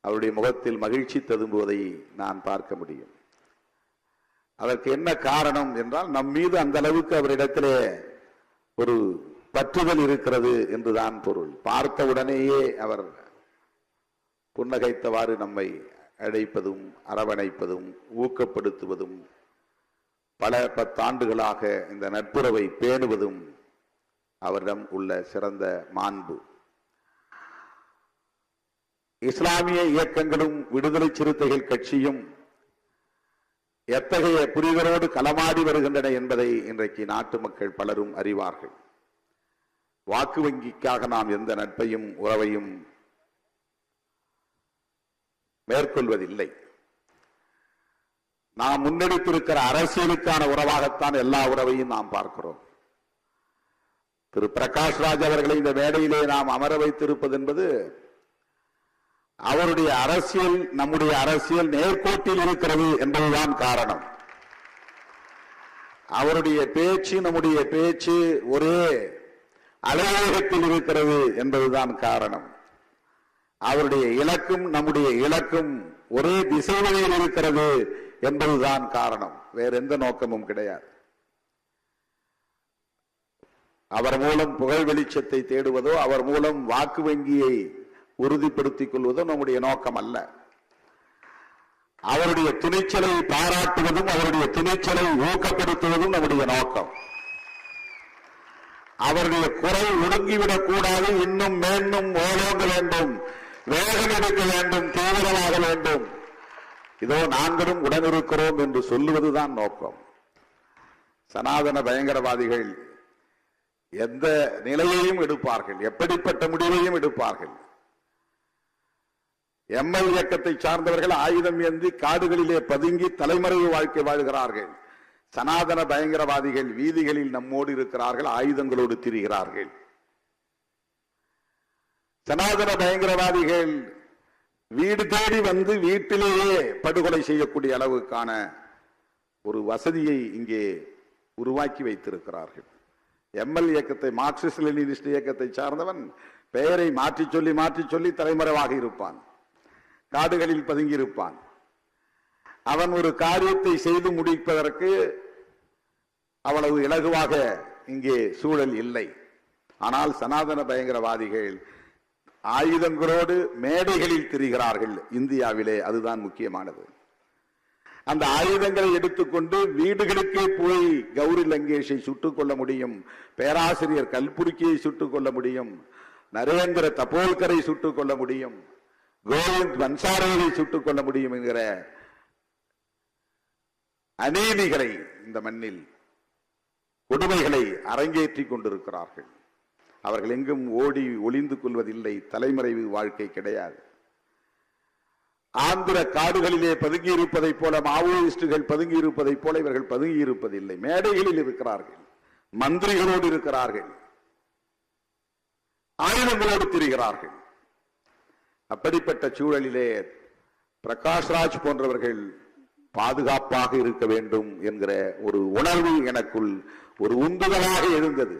S1: அவருடைய முகத்தில் மகிழ்ச்சி ததும்புவதை நான் பார்க்க முடியும். அதற்கு என்ன காரணம் என்றால், நம் மீது அந்த அளவுக்கு அவரிடத்திலே ஒரு பற்றுதல் இருக்கிறது என்றுதான் பொருள். பார்த்த உடனேயே அவர் புன்னகைத்தவாறு நம்மை அழைப்பதும் அரவணைப்பதும் ஊக்கப்படுத்துவதும் பல 10 ஆண்டுகளாக இந்த நட்புறவை பேணுவதும் அவரிடம் உள்ள சிறந்த மாண்பு. இஸ்லாமிய இயக்கங்களும் விடுதலை சிறுத்தைகள் கட்சியும் எத்தகைய புரிதலோடு களமாடி வருகின்றன என்பதை இன்றைக்கு நாட்டு மக்கள் பலரும் அறிவார்கள். வாக்கு வங்கிக்காக நாம் எந்த நட்பையும் உறவையும் மேற்கொள்வதில்லை. நாம் முன்னெடுத்திருக்கிற அரசியலுக்கான உறவாகத்தான் எல்லா உறவையும் நாம் பார்க்கிறோம். திரு பிரகாஷ் ராஜ் அவர்களை இந்த மேடையிலே நாம் அமர வைத்திருப்பது என்பது அவருடைய அரசியல் நம்முடைய அரசியல் நேர்கோட்டில் இருக்கிறது என்பதுதான் காரணம். அவருடைய பேச்சு நம்முடைய பேச்சு ஒரே அலைவேகத்தில் இருக்கிறது என்பதுதான் காரணம். அவருடைய இலக்கும் நம்முடைய இலக்கும் ஒரே திசைவழியில் இருக்கிறது என்பதுதான் காரணம். வேற எந்த நோக்கமும் கிடையாது. அவர் மூலம் புகழ் வெளிச்சத்தை தேடுவதோ அவர் மூலம் வாக்கு வங்கியை உறுதிப்படுத்திக் கொள்வதோ நம்முடைய நோக்கம் அல்ல. அவருடைய துணிச்சலை பாராட்டுவதும் அவருடைய துணிச்சலை ஊக்கப்படுத்துவதும் நம்முடைய நோக்கம். அவருடைய குரல் ஒடுங்கிவிடக் கூடாது, இன்னும் மேலும் ஓலோங்க வேண்டும், வேகம் எடுக்க வேண்டும், தீவிரமாக வேண்டும். இதோ நாங்களும் உடனிருக்கிறோம் என்று சொல்லுவதுதான் நோக்கம். சனாதன பயங்கரவாதிகள் எந்த நிலையையும் எடுப்பார்கள், எப்படிப்பட்ட முடிவையும் எடுப்பார்கள். எம்எல் இயக்கத்தை சார்ந்தவர்கள் ஆயுதம் ஏந்தி காடுகளிலே பதுங்கி தலைமறைவு வாழ்க்கை வாழ்கிறார்கள். சனாதன பயங்கரவாதிகள் வீதிகளில் நம்மோடு இருக்கிறார்கள், ஆயுதங்களோடு திரிகிறார்கள். சனாதன பயங்கரவாதிகள் வீடு தேடி வந்து வீட்டிலேயே படுகொலை செய்யக்கூடிய அளவுக்கான ஒரு வசதியை இங்கே உருவாக்கி வைத்திருக்கிறார்கள். எம்எல் இயக்கத்தை, மார்க்சிஸ்ட் லெனினிஸ்ட் இயக்கத்தை சார்ந்தவன் பெயரை மாற்றி சொல்லி தலைமறைவாக இருப்பான், காடுகளில் பதுங்கி இருப்பான். அவன் ஒரு காரியத்தை செய்து முடிப்பதற்கு அவ்வளவு இலகுவாக இங்கே சூழல் இல்லை. ஆனால் சனாதன பயங்கரவாதிகள் ஆயுதங்களோடு மேடைகளில் திரிகிறார்கள் இந்தியாவிலே. அதுதான் முக்கியமானது. அந்த ஆயுதங்களை எடுத்துக்கொண்டு வீடுகளுக்கே போய் கௌரி லங்கேஷை சுட்டுக் கொள்ள முடியும், பேராசிரியர் கல்புர்கியை சுட்டுக் கொள்ள முடியும், நரேந்திர தபோல்கரை சுட்டுக் கொள்ள முடியும், கோவிந்த் பன்சாரேவை சுட்டுக் கொள்ள முடியும் என்கிற அநீதிகளை, இந்த மண்ணில் கொடுமைகளை அரங்கேற்றிக் கொண்டிருக்கிறார்கள். அவர்கள் எங்கும் ஓடி ஒளிந்து கொள்வதில்லை. தலைமறைவு வாழ்க்கை கிடையாது. ஆந்திர காடுகளிலே பதுங்கி இருப்பதை போல, மாவோயிஸ்டுகள் பதுங்கி இருப்பதை போல இவர்கள் பதுங்கி இருப்பதில்லை. மேடைகளில் இருக்கிறார்கள், மந்திரிகளோடு இருக்கிறார்கள், ஆயுதங்களோடு திரிகிறார்கள். அப்படிப்பட்ட சூழலிலே பிரகாஷ்ராஜ் போன்றவர்கள் பாதுகாப்பாக இருக்க வேண்டும் என்கிற ஒரு உணர்வு எனக்குள் ஒரு உந்துதலாக எழுந்தது.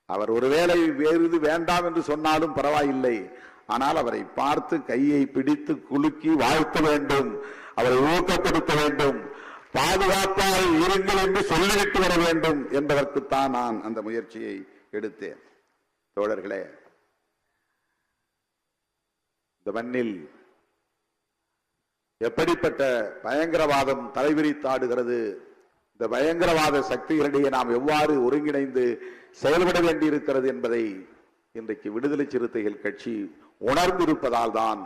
S1: அவர் ஒருவேளை வேறு வேண்டாம் என்று சொன்னாலும் பரவாயில்லை, ஆனால் அவரை பார்த்து கையை பிடித்து குலுக்கி வாழ்த்த வேண்டும், அவரை ஊக்கப்படுத்த வேண்டும், பாதுகாப்பாக இருங்கள் என்று சொல்லிவிட்டு வர வேண்டும் என்பதற்குத்தான் நான் அந்த முயற்சியை எடுத்தேன். தோழர்களே, இந்த மண்ணில் எப்படிப்பட்ட பயங்கரவாதம் தலைவிரித்தாடுகிறது, இந்த பயங்கரவாத சக்திகளிடையே நாம் எவ்வாறு ஒருங்கிணைந்து செயல்பட வேண்டியிருக்கிறது என்பதை இன்றைக்கு விடுதலை சிறுத்தைகள் கட்சி உணர்ந்திருப்பதால் தான்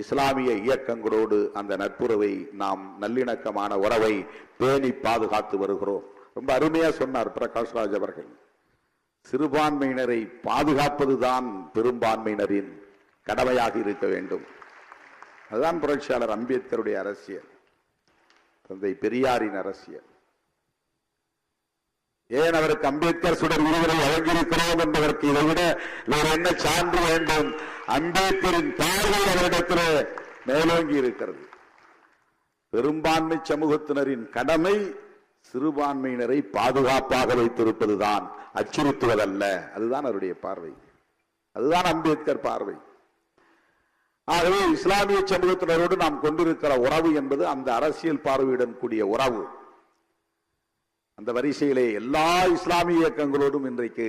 S1: இஸ்லாமிய இயக்கங்களோடு அந்த நட்புறவை, நாம் நல்லிணக்கமான உறவை பேணி பாதுகாத்து வருகிறோம். ரொம்ப அருமையா சொன்னார் பிரகாஷ்ராஜ் அவர்கள். சிறுபான்மையினரை பாதுகாப்பதுதான் பெரும்பான்மையினரின் கடமையாக இருக்க வேண்டும். அதுதான் புரட்சியாளர் அம்பேத்கருடைய அரசியல், தந்தை பெரியாரின் அரசியல். ஏன் அவருக்கு அம்பேத்கர் சுடர் விருதுகளை வழங்கியிருக்கிறோம் என்பதற்கு இதை விட வேறு என்ன சான்று வேண்டும்? அம்பேத்கரின் பார்வை அவரிடத்தில் மேலோங்கி இருக்கிறது. பெரும்பான்மை சமூகத்தினரின் கடமை சிறுபான்மையினரை பாதுகாப்பாக வைத்திருப்பதுதான், அச்சுறுத்துவதல்ல. அதுதான் அவருடைய பார்வை, அதுதான் அம்பேத்கர் பார்வை. ஆகவே இஸ்லாமிய சமூகத்தினரோடு நாம் கொண்டிருக்கிற உறவு என்பது அந்த அரசியல் பார்வையுடன் கூடிய உறவு. அந்த வரிசையிலே எல்லா இஸ்லாமிய இயக்கங்களோடும் இன்றைக்கு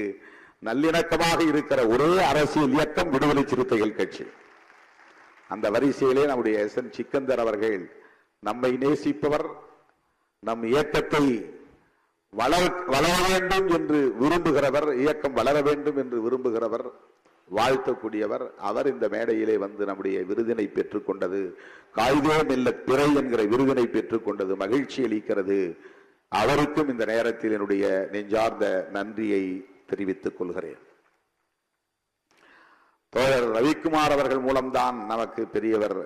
S1: நல்லிணக்கமாக இருக்கிற ஒரே அரசியல் இயக்கம் விடுதலை சிறுத்தைகள் கட்சி. அந்த வரிசையிலே நம்முடைய எஸ்.என். சிக்கந்தர் அவர்கள் நம்மை நேசிப்பவர், நம் இயக்கத்தை வளர வேண்டும் என்று விரும்புகிறவர், இயக்கம் வளர வேண்டும் என்று விரும்புகிறவர், வாழ்த்தக்கூடியவர். அவர் இந்த மேடையிலே வந்து நம்முடைய விருதினை பெற்றுக் கொண்டது, காய்தே மில்லத் பிறை என்கிற விருதினை பெற்றுக் கொண்டது மகிழ்ச்சி அளிக்கிறது. அவருக்கும் இந்த நேரத்தில் என்னுடைய நெஞ்சார்ந்த நன்றியை தெரிவித்துக் கொள்கிறேன். தோழர் ரவிக்குமார் அவர்கள் மூலம்தான் நமக்கு பெரியவர்,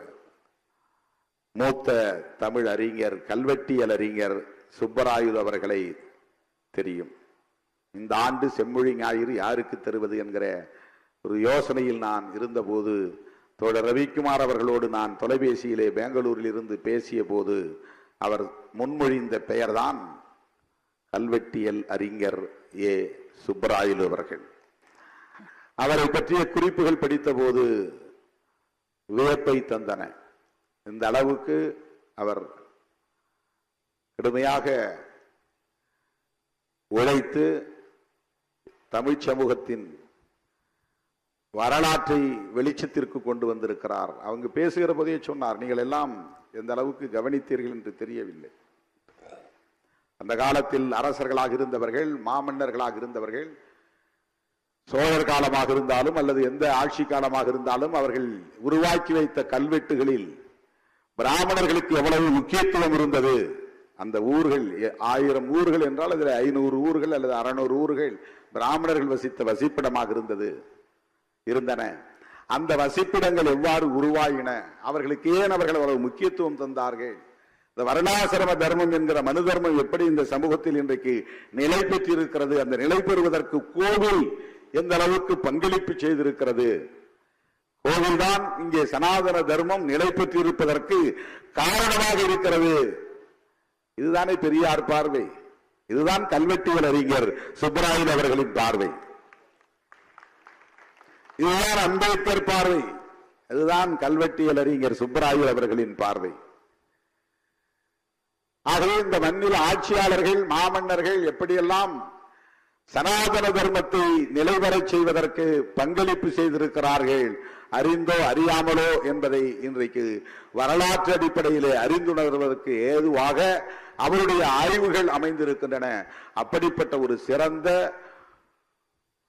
S1: மூத்த தமிழ் அறிஞர், கல்வெட்டியல் அறிஞர் சுப்பராயு அவர்களை தெரியும். இந்த ஆண்டு செம்மொழி ஞாயிறு யாருக்கு தருவது என்கிற ஒரு யோசனையில் நான் இருந்தபோது தோழர் ரவிக்குமார் அவர்களோடு நான் தொலைபேசியிலே பெங்களூரில் இருந்து பேசிய போது அவர் முன்மொழிந்த பெயர்தான் கல்வெட்டியல் அறிஞர் ஏ சுப்பராயலு அவர்கள். அவரை பற்றிய குறிப்புகள் படித்த போது வியப்பை தந்தன. இந்த அளவுக்கு அவர் கடுமையாக உழைத்து தமிழ் சமூகத்தின் வரலாற்றை வெளிச்சத்திற்கு கொண்டு வந்திருக்கிறார். அவங்க பேசுகிற போதே சொன்னார், நீங்கள் எல்லாம் எந்த அளவுக்கு கவனித்தீர்கள் என்று தெரியவில்லை. அந்த காலத்தில் அரசர்களாக இருந்தவர்கள், மாமன்னர்களாக இருந்தவர்கள், சோழர் காலமாக இருந்தாலும் அல்லது எந்த ஆட்சி காலமாக இருந்தாலும் அவர்கள் உருவாக்கி வைத்த கல்வெட்டுகளில் பிராமணர்களுக்கு எவ்வளவு முக்கியத்துவம் இருந்தது. அந்த ஊர்கள் 1000 ஊர்கள் என்றால் அதில் 500 ஊர்கள் அல்லது 600 ஊர்கள் பிராமணர்கள் வசித்த வசிப்பிடமாக இருந்தன. அந்த வசிப்பிடங்கள் எவ்வாறு உருவாயின, அவர்களுக்கு ஏன் அவர்கள் அவ்வளவு முக்கியத்துவம் தந்தார்கள், இந்த வர்ணாசிரம தர்மம் என்கிற மனு தர்மம் எப்படி இந்த சமூகத்தில் இன்றைக்கு நிலை பெற்றிருக்கிறது, அந்த நிலை பெறுவதற்கு கோவில் எந்த அளவுக்கு பங்களிப்பு செய்திருக்கிறது. கோவில்தான் இங்கே சனாதன தர்மம் நிலை பெற்றிருப்பதற்கு காரணமாக இருக்கிறது. இதுதானே பெரியார் பார்வை, இதுதான் கல்வெட்டியல் அறிஞர் சுப்பராயன் அவர்களின் பார்வை, இதுதான் அம்பேத்கர் பார்வை, இதுதான் கல்வெட்டியல் அறிஞர் சுப்பராயன் அவர்களின் பார்வை. ஆகவே இந்த மண்ணில் ஆட்சியாளர்கள் மாமன்னர்கள் எப்படியெல்லாம் சனாதன தர்மத்தை நிலைவரச் செய்வதற்கு பங்களிப்பு செய்திருக்கிறார்கள், அறிந்தோ அறியாமலோ என்பதை இன்றைக்கு வரலாற்று அடிப்படையிலே அறிந்துணர்வதற்கு ஏதுவாக அவருடைய ஆய்வுகள் அமைந்திருக்கின்றன. அப்படிப்பட்ட ஒரு சிறந்த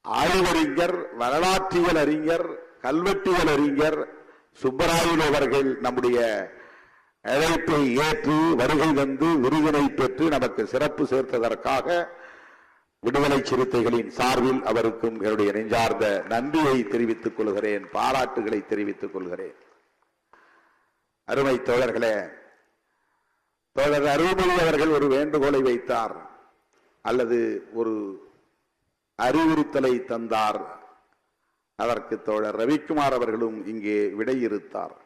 S1: ஆய்வறிஞர், வரலாற்றியல் அறிஞர், கல்வெட்டியல் அறிஞர் சுப்பராயன் அவர்கள் நம்முடைய அழைப்பை ஏற்று வருகை வந்து விருதினை பெற்று நமக்கு சிறப்பு சேர்த்ததற்காக விடுதலை சிறுத்தைகளின் சார்பில் அவருக்கும் என்னுடைய நெஞ்சார்ந்த நன்றியை தெரிவித்துக் கொள்கிறேன், பாராட்டுகளை தெரிவித்துக் கொள்கிறேன். அருமை தோழர்களே, தோழர் அருள்மொழி அவர்கள் ஒரு வேண்டுகோளை வைத்தார் அல்லது ஒரு அறிவுறுத்தலை தந்தார். அதற்கு தோழர் ரவிக்குமார் அவர்களும் இங்கே விடையிறுத்தார்.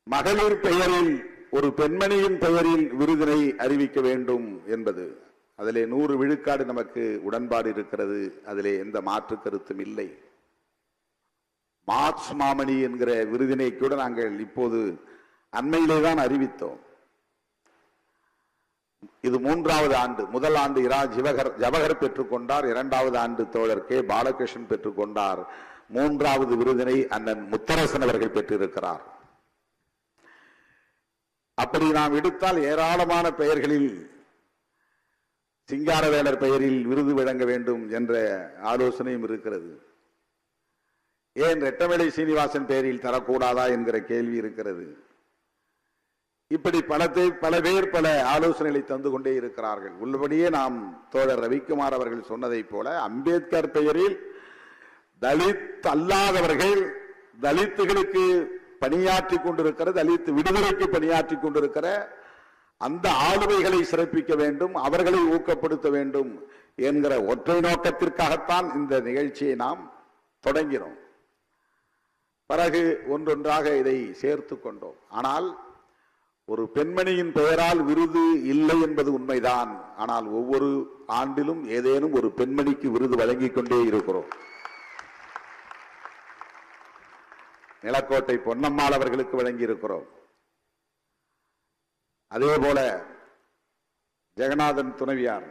S1: மகளிர் பெயரில் ஒரு பெண்மணியின் பெயரில் விருதினை அறிவிக்க வேண்டும் என்பது, அதிலே 100 விழுக்காடு நமக்கு உடன்பாடு இருக்கிறது, அதிலே எந்த மாற்று கருத்தும் இல்லை. மார்க்ஸ் மாமணி என்கிற விருதினை கூட நாங்கள் இப்போது அண்மையிலே தான் அறிவித்தோம். இது 3வது ஆண்டு. முதல் ஆண்டு இரா ஜவஹர் பெற்றுக்கொண்டார், 2வது ஆண்டு தோழர் கே பாலகிருஷ்ணன் பெற்றுக்கொண்டார், 3வது விருதினை அண்ணன் முத்தரசன் அவர்கள் பெற்றிருக்கிறார். அப்படி நாம் எடுத்தால் ஏராளமான பெயர்களில் சிங்காரவேலர் பெயரில் விருது வழங்க வேண்டும் என்ற ஆலோசனையும் இருக்கிறது. ஏன் ரெட்டவேளை சீனிவாசன் பெயரில் தரக்கூடாதா என்கிற கேள்வி இருக்கிறது. இப்படி பல பேர் பல ஆலோசனைகளை தந்து கொண்டே இருக்கிறார்கள். உள்ளபடியே நாம் தோழர் ரவிக்குமார் அவர்கள் சொன்னதை போல அம்பேத்கர் பெயரில் தலித் அல்லாதவர்கள், தலித்துகளுக்கு பணியாற்றி கொண்டிருக்கிற, தலித் விடுதலைக்கு பணியாற்றி கொண்டிருக்கிற அந்த ஆளுமைகளை சிறப்பிக்க வேண்டும், அவர்களை ஊக்கப்படுத்த வேண்டும் என்கிற ஒற்றை நோக்கத்திற்காகத்தான் இந்த நிகழ்ச்சியை நாம் தொடங்கினோம். பிறகு ஒன்றொன்றாக இதை சேர்த்து கொண்டோம். ஆனால் ஒரு பெண்மணியின் பெயரால் விருது இல்லை என்பது உண்மைதான். ஆனால் ஒவ்வொரு ஆண்டிலும் ஏதேனும் ஒரு பெண்மணிக்கு விருது வழங்கிக் கொண்டே இருக்கிறோம். நிலக்கோட்டை பொன்னம்மாள் அவர்களுக்கு வழங்கி இருக்கிறோம். அதே போல ஜெகநாதன் துணைவியார்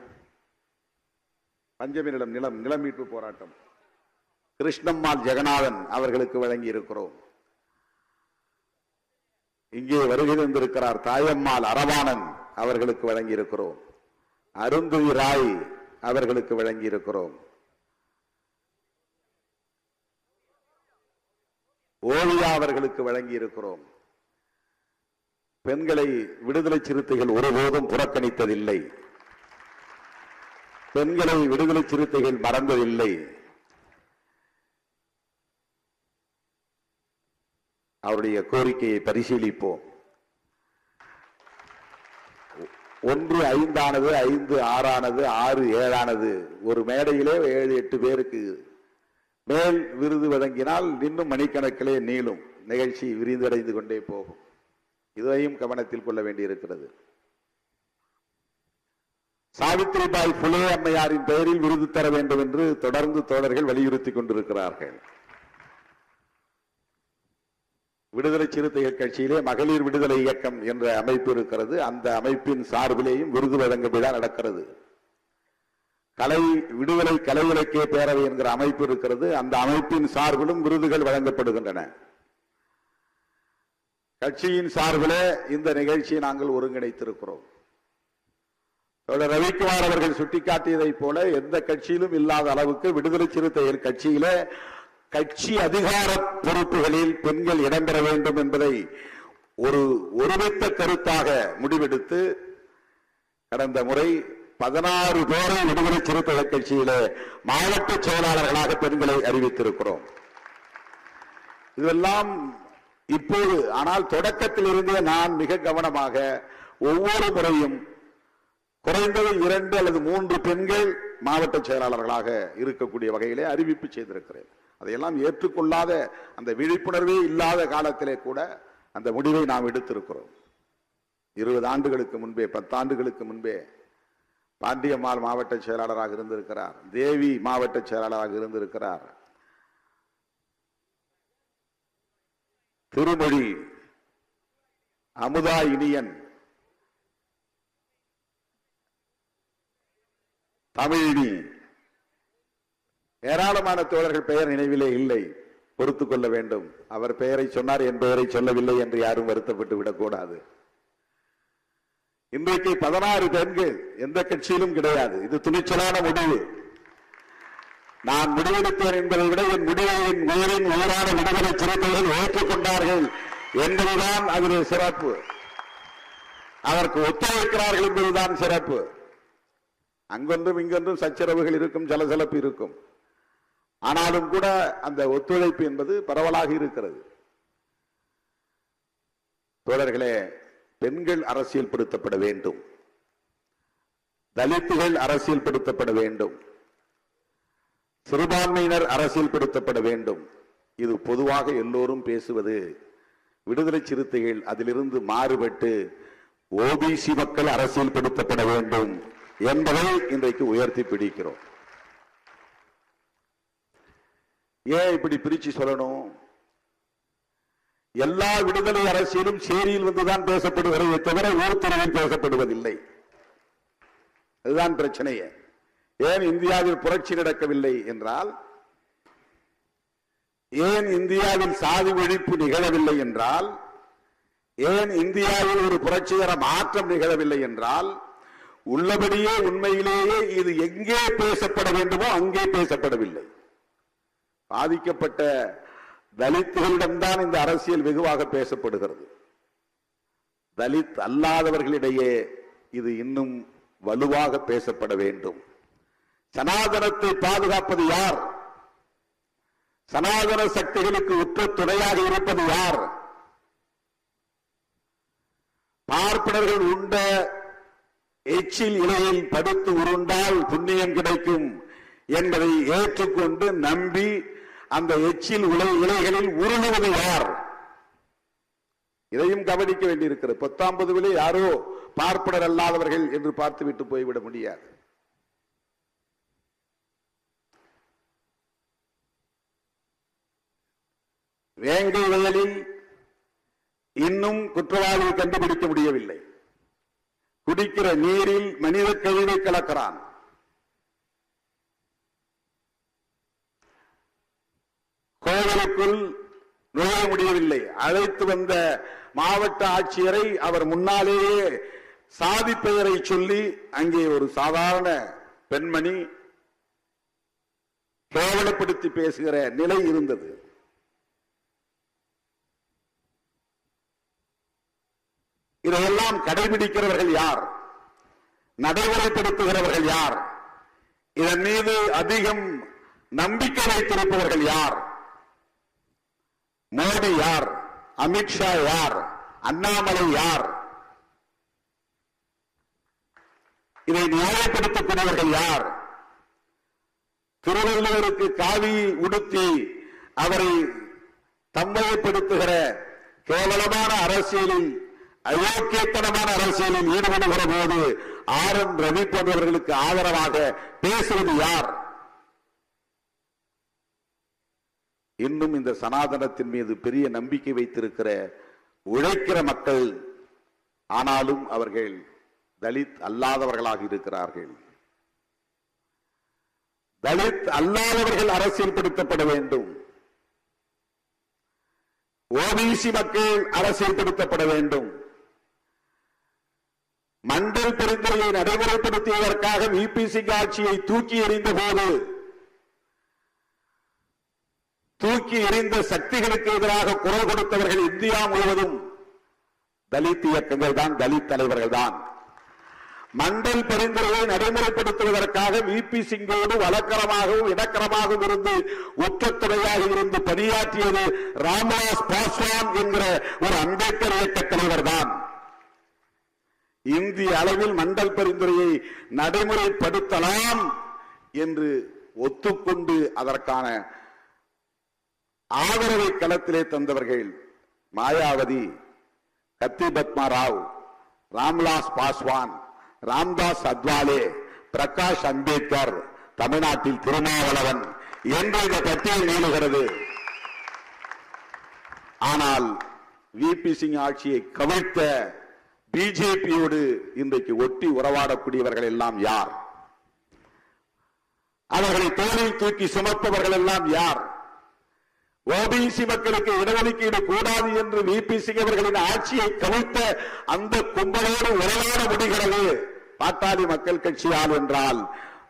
S1: பஞ்சமி நிலம் மீட்பு போராட்டம் கிருஷ்ணம்மாள் ஜெகநாதன் அவர்களுக்கு வழங்கி இருக்கிறோம். இங்கே வருகை தந்திருக்கிறார் தாயம்மாள் அரவாணன் அவர்களுக்கு வழங்கி இருக்கிறோம். அருந்துவி ராய் அவர்களுக்கு வழங்கி இருக்கிறோம். ஓவியா அவர்களுக்கு வழங்கி இருக்கிறோம். பெண்களை விடுதலை சிறுத்தைகள் ஒருபோதும் புறக்கணித்ததில்லை, பெண்களை விடுதலை சிறுத்தைகள் மறந்ததில்லை. அவருடைய கோரிக்கையை பரிசீலிப்போம். 1 5 ஆனது, 5 6 ஆனது, 6 7 ஆனது. ஒரு மேடையிலே 7 8 பேருக்கு மேல் விருது வழங்கினால் இன்னும் மணிக்கணக்கிலே நீளும், நிகழ்ச்சி விரிவடைந்து கொண்டே போகும். இதையும் கவனத்தில் கொள்ள வேண்டியிருக்கிறது. சாவித்ரிபாய் புலே அம்மையாரின் பெயரில் விருது தர வேண்டும் என்று தொடர்ந்து தோழர்கள் வலியுறுத்தி கொண்டிருக்கிறார்கள். விடுதலை சிறுத்தைகள் கட்சியிலே மகளிர் விடுதலை இயக்கம் என்ற அமைப்பு இருக்கிறது. அந்த அமைப்பின் சார்பிலேயும் விருது வழங்க விழா நடக்கிறது. விடுதலை கலை இலக்கிய பேரவை என்கிற அமைப்பு இருக்கிறது. அந்த அமைப்பின் சார்பிலும் விருதுகள் வழங்கப்படுகின்றன. கட்சியின் சார்பிலே இந்த நிகழ்ச்சியை நாங்கள் ஒருங்கிணைத்திருக்கிறோம். தோழர் ரவிக்குமார் அவர்கள் சுட்டிக்காட்டியதை போல எந்த கட்சியிலும் இல்லாத அளவுக்கு விடுதலை சிறுத்தைகள் கட்சியிலே கட்சி அதிகார பொறுப்புகளில் பெண்கள் இடம்பெற வேண்டும் என்பதை ஒரு ஒருமித்த கருத்தாக முடிவெடுத்து கடந்த முறை 16 பேரை விடுதலை சிறுத்தைகள் கட்சியிலே மாவட்ட செயலாளர்களாக பெண்களை அறிவித்திருக்கிறோம். இதெல்லாம் இப்போது ஆனால் தொடக்கத்தில் இருந்தே நான் மிக கவனமாக ஒவ்வொரு முறையும் குறைந்தது 2 அல்லது 3 பெண்கள் மாவட்ட செயலாளர்களாக இருக்கக்கூடிய வகையிலே அறிவிப்பு செய்திருக்கிறேன். அதையெல்லாம் ஏற்றுக்கொள்ளாத அந்த விழிப்புணர்வே இல்லாத காலத்திலே கூட அந்த முடிவை நாம் எடுத்திருக்கிறோம். 20 ஆண்டுகளுக்கு முன்பே 10 ஆண்டுகளுக்கு முன்பே பாண்டியம்மாள் மாவட்ட செயலாளராக இருந்திருக்கிறார், தேவி மாவட்ட செயலாளராக இருந்திருக்கிறார், திருமொழி, அமுதா இனியன், தமிழினி, ஏராளமான தோழர்கள் பெயர் நினைவிலே இல்லை, பொறுத்துக் கொள்ள வேண்டும். அவர் பெயரை சொன்னார், என் பெயரை சொல்லவில்லை என்று யாரும் வருத்தப்பட்டு விடக்கூடாது. இன்றைக்கு 16 பெண்கள் எந்த கட்சியிலும் கிடையாது. இது துணிச்சலான முடிவு. நான் முடிவெடுத்தேன் என்பதை விட என் முடிவையின் உயிரின் உயிரான விடுதலை சிறுத்தைகள் ஏற்றுக்கொண்டார்கள் என்பதுதான் அதில் சிறப்பு. அதற்கு ஒத்துழைக்கிறார்கள் என்பதுதான் சிறப்பு. அங்கொன்றும் இங்கொன்றும் சச்சரவுகள் இருக்கும், சலசலப்பு இருக்கும். ஆனாலும் கூட அந்த ஒத்துழைப்பு என்பது பரவலாக இருக்கிறது. தோழர்களே, பெண்கள் அரசியல் படுத்தப்பட வேண்டும், தலித்துகள் அரசியல் படுத்தப்பட வேண்டும், சிறுபான்மையினர் அரசியல் படுத்தப்பட வேண்டும். இது பொதுவாக எல்லோரும் பேசுவது. விடுதலை சிறுத்தைகள் அதிலிருந்து மாறுபட்டு ஓபிசி மக்கள் அரசியல் படுத்தப்பட வேண்டும் என்பதை இன்றைக்கு உயர்த்தி பிடிக்கிறோம். ஏன் இப்படி பிரிச்சு சொல்லணும்? எல்லா விடுதலை அரசியலும் சேரியில் வந்துதான் பேசப்படுகிறது தவிர ஊர்த்துறையில் பேசப்படுவதில்லை. அதுதான் பிரச்சனையே. ஏன் இந்தியாவில் புரட்சி நடக்கவில்லை என்றால், ஏன் இந்தியாவில் சாதி ஒழிப்பு நிகழவில்லை என்றால், ஏன் இந்தியாவில் ஒரு புரட்சிகர மாற்றம் நிகழவில்லை என்றால், உள்ளபடியே உண்மையிலேயே இது எங்கே பேசப்பட வேண்டுமோ அங்கே பேசப்படவில்லை. பாதிக்கப்பட்ட தலித்துகளிடம்தான் இந்த அரசியல் வெகுவாக பேசப்படுகிறது. தலித் அல்லாதவர்களிடையே இது இன்னும் வலுவாக பேசப்பட வேண்டும். சனாதனத்தை பாதுகாப்பது யார்? சனாதன சக்திகளுக்கு உற்ற துணையாக இருப்பது யார்? பார்ப்பனர்கள் உண்ட எச்சில் இலையில் படுத்து உருண்டால் புண்ணியம் கிடைக்கும் என்பதை ஏற்றுக்கொண்டு நம்பி அந்த எச்சில் இலைகளில் உருளுவது யார்? இதையும் கவனிக்க வேண்டியிருக்கிறது. 19 யாரோ பார்ப்பனர் அல்லாதவர்கள் என்று பார்த்துவிட்டு போய்விட முடியாது. வேங்கை வயலில் இன்னும் குற்றவாளியை கண்டுபிடிக்க முடியவில்லை. குடிக்கிற நீரில் மனித கழிவை கலக்கிறான். கோவிலுக்குள் நுழைய முடியவில்லை. அழைத்து வந்த மாவட்ட ஆட்சியரை அவர் முன்னாலேயே சாதி பெயரை சொல்லி அங்கே ஒரு சாதாரண பெண்மணி கேவலப்படுத்தி பேசுகிற நிலை இருந்தது. இதையெல்லாம் கடைபிடிக்கிறவர்கள் யார்? நடைமுறைப்படுத்துகிறவர்கள் யார்? இதன் மீது அதிகம் நம்பிக்கை வைத்திருப்பவர்கள் யார்? மோடி யார்? அமித்ஷா யார்? அண்ணாமலை யார்? இதை நியாயப்படுத்தக்கூடியவர்கள் யார்? திருவள்ளுவருக்கு காவி உடுத்தி அவரை தம்மையப்படுத்துகிற கேவலமான அரசியலில், அயோக்கியத்தனமான அரசியலில் ஈடுபடுகிற போது RN ரவி போன்றவர்களுக்கு ஆதரவாக பேசுவது யார்? இன்னும் இந்த சனாதனத்தின் மீது பெரிய நம்பிக்கை வைத்திருக்கிற உழைக்கிற மக்கள், ஆனாலும் அவர்கள் தலித் அல்லாதவர்களாக இருக்கிறார்கள். தலித் அல்லாதவர்கள் அரசியல் படுத்தப்பட வேண்டும். ஓபிசி மக்கள் அரசியல் படுத்தப்பட வேண்டும். மண்டல் பரிந்துரையை நடைமுறைப்படுத்தியதற்காக VPC ஆட்சியை தூக்கி எறிந்த போது தூக்கி எறிந்த சக்திகளுக்கு எதிராக குரல் கொடுத்தவர்கள் இந்தியா முழுவதும் தலித் இயக்கங்கள் தான், தலித் தலைவர்கள் தான். மண்டல் பரிந்துரையை நடைமுறைப்படுத்துவதற்காக விபி சிங்கோடு வழக்கரமாகவும் இடக்கரமாகவும் இருந்து ஒற்றத்துறையாக இருந்து பணியாற்றியது ராம்விலாஸ் பாஸ்வான் என்கிற ஒரு அம்பேத்கர் இயக்க தலைவர் தான். இந்திய அளவில் மண்டல் பரிந்துரையை நடைமுறைப்படுத்தலாம் என்று ஒத்துக்கொண்டு அதற்கான ஆதரவை களத்திலே தந்தவர்கள் மாயாவதி, கத்தி பத்மா ராவ், ராம்விலாஸ் பாஸ்வான், ராம்தாஸ் அத்வாலே, பிரகாஷ் அம்பேத்கர், தமிழ்நாட்டில் திருமாவளவன் என்று இந்த பட்டியல் நீளுகிறது. ஆனால் விபி சிங் ஆட்சியை கவிழ்த்த பிஜேபியோடு இன்றைக்கு ஒட்டி உறவாடக்கூடியவர்கள் எல்லாம் யார்? அவர்களை தோளில் தூக்கி சுமப்பவர்கள் எல்லாம் யார்? ஓபிசி மக்களுக்கு இடஒதுக்கீடு கூடாது என்று விபி சிங் அவர்களின் ஆட்சியை கவிழ்த்த அந்த கும்பலோடு உறவாட முடிகிறது. பாட்டாளி மக்கள் கட்சியால் என்றால்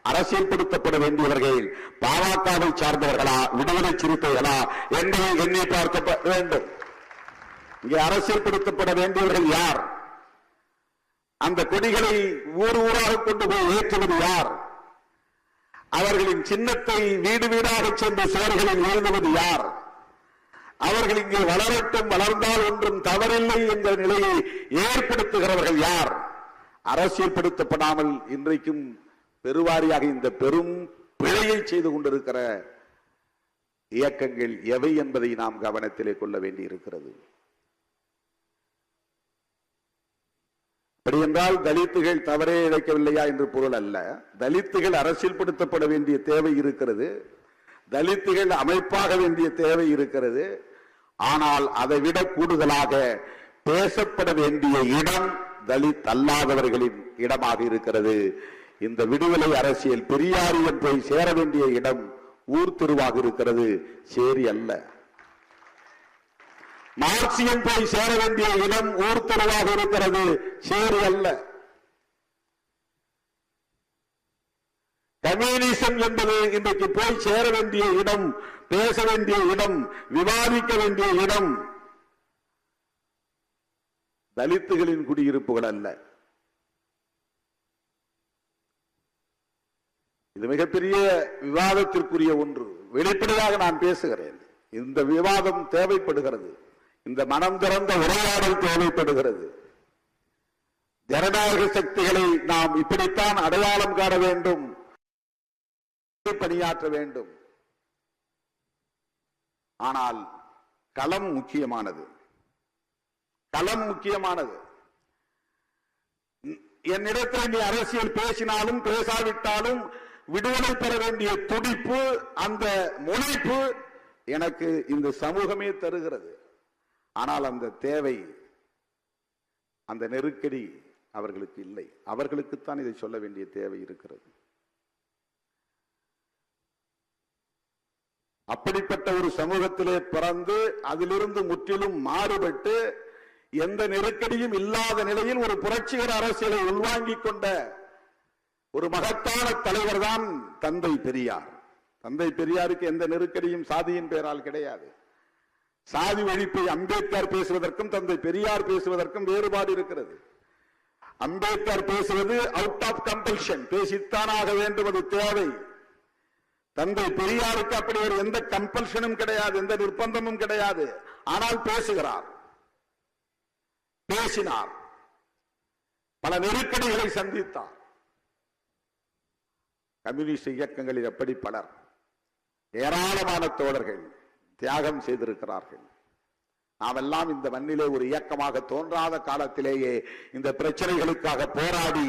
S1: அரசியல்படுத்தப்பட வேண்டியவர்கள் பாமகவை சார்ந்தவர்களா, விடுதலை சிறுத்தைகளா என்பதை எண்ணி பார்க்க வேண்டும். இங்கே அரசியல்படுத்தப்பட வேண்டியவர்கள் யார்? அந்த கொடிகளை ஊர் ஊராக கொண்டு போய் ஏற்றுவது யார்? அவர்களின் சின்னத்தை வீடு வீடாக சென்று சுவர்களில் எழுதுவது யார்? அவர்கள் இங்கே வளரட்டும், வளர்ந்தால் ஒன்றும் தவறில்லை என்ற நிலையை ஏற்படுத்துகிறவர்கள் யார்? அரசியல்படுத்தப்படாமல் இன்றைக்கும் பெருவாரியாக இந்த பெரும் பிழையை செய்து கொண்டிருக்கிற இயக்கங்கள் எவை என்பதை நாம் கவனத்திலே கொள்ள வேண்டி இருக்கிறது. அப்படி என்றால் தலித்துகள் தவறே இழைக்கவில்லையா என்று பொருள் அல்ல. தலித்துகள் அரசியல்படுத்தப்பட வேண்டிய தேவை இருக்கிறது, தலித்துகள் அமைப்பாக வேண்டிய தேவை இருக்கிறது. ஆனால் அதை விட கூடுதலாக பேசப்பட வேண்டிய இடம் தலித் அல்லாதவர்களின் இடமாக இருக்கிறது. இந்த விடுதலை அரசியல் பெரியாரியம் போய் சேர வேண்டிய இடம் ஊர் தெருவாக இருக்கிறது, சேரி அல்ல. மார்க்சியம் போய் சேர வேண்டிய இடம் ஊர் தெருவாக இருக்கிறது, சேரி அல்ல. கம்யூனிசம் என்பது இன்றைக்கு போய் சேர வேண்டிய இடம், பேச வேண்டிய இடம், விவாதிக்க வேண்டிய இடம் தலித்துகளின் குடியிருப்புகள் அல்ல. இது மிகப்பெரிய விவாதத்திற்குரிய ஒன்று. வெளிப்படையாக நான் பேசுகிறேன். இந்த விவாதம் தேவைப்படுகிறது, இந்த மனம் திறந்த உரையாடல் தேவைப்படுகிறது. ஜனநாயக சக்திகளை நாம் இப்படித்தான் அடையாளம் காண வேண்டும், பணியாற்ற வேண்டும். ஆனால் களம் முக்கியமானது, களம் முக்கியமானது. என்னிடத்தில் நீ அரசியல் பேசினாலும் பேசாவிட்டாலும் விடுதலை பெற வேண்டிய துடிப்பு, அந்த முனைப்பு எனக்கு இந்த சமூகமே தருகிறது. ஆனால் அந்த தேவை, அந்த நெருக்கடி அவர்களுக்கு இல்லை. அவர்களுக்குத்தான் இதை சொல்ல வேண்டிய தேவை இருக்கிறது. அப்படிப்பட்ட ஒரு சமூகத்திலே பிறந்து அதிலிருந்து முற்றிலும் மாறுபட்டு எந்த நெருக்கடியும் இல்லாத நிலையில் ஒரு புரட்சிகர அரசியலை உள்வாங்கிக் கொண்ட ஒரு மகத்தான தலைவர் தான் தந்தை பெரியார். தந்தை பெரியாருக்கு எந்த நெருக்கடியும் சாதியின் பெயரால் கிடையாது. சாதி ஒழிப்பை அம்பேத்கர் பேசுவதற்கும் தந்தை பெரியார் பேசுவதற்கும் வேறுபாடு இருக்கிறது. அம்பேத்கர் பேசுவது அவுட் ஆஃப் கம்பல்ஷன், பேசித்தானாக வேண்டும், அது தேவை. தந்தை பெரியாருக்கு அப்படி ஒரு எந்த கம்பல்ஷனும் கிடையாது, எந்த நிர்பந்தமும் கிடையாது. ஆனால் பேசுகிறார், பேசினார், பல நெருக்கடிகளை சந்தித்தார். கம்யூனிஸ்ட் இயக்கங்களில் எப்படி பலர், ஏராளமான தோழர்கள் தியாகம் செய்திருக்கிறார்கள். நாமெல்லாம் இந்த மண்ணிலே ஒரு இயக்கமாக தோன்றாத காலத்திலேயே இந்த பிரச்சனைகளுக்காக போராடி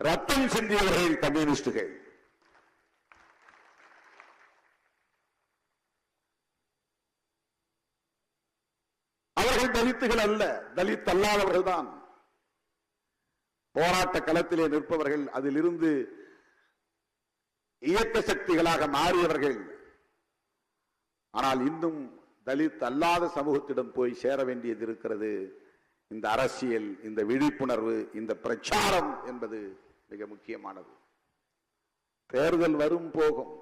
S1: ரத்தம் சிந்தியவர்கள் கம்யூனிஸ்டுகள். அவர்கள் தலித்துகள் அல்ல, தலித் அல்லாதவர்கள் தான். போராட்ட களத்திலே நிற்பவர்கள், அதிலிருந்து இயக்க சக்திகளாக மாறியவர்கள். ஆனால் இன்னும் தலித் அல்லாத சமூகத்திடம் போய் சேர வேண்டியது இருக்கிறது. இந்த அரசியல், இந்த விழிப்புணர்வு, இந்த பிரச்சாரம் என்பது மிக முக்கியமானது. தேர்தல் வரும் போகும்,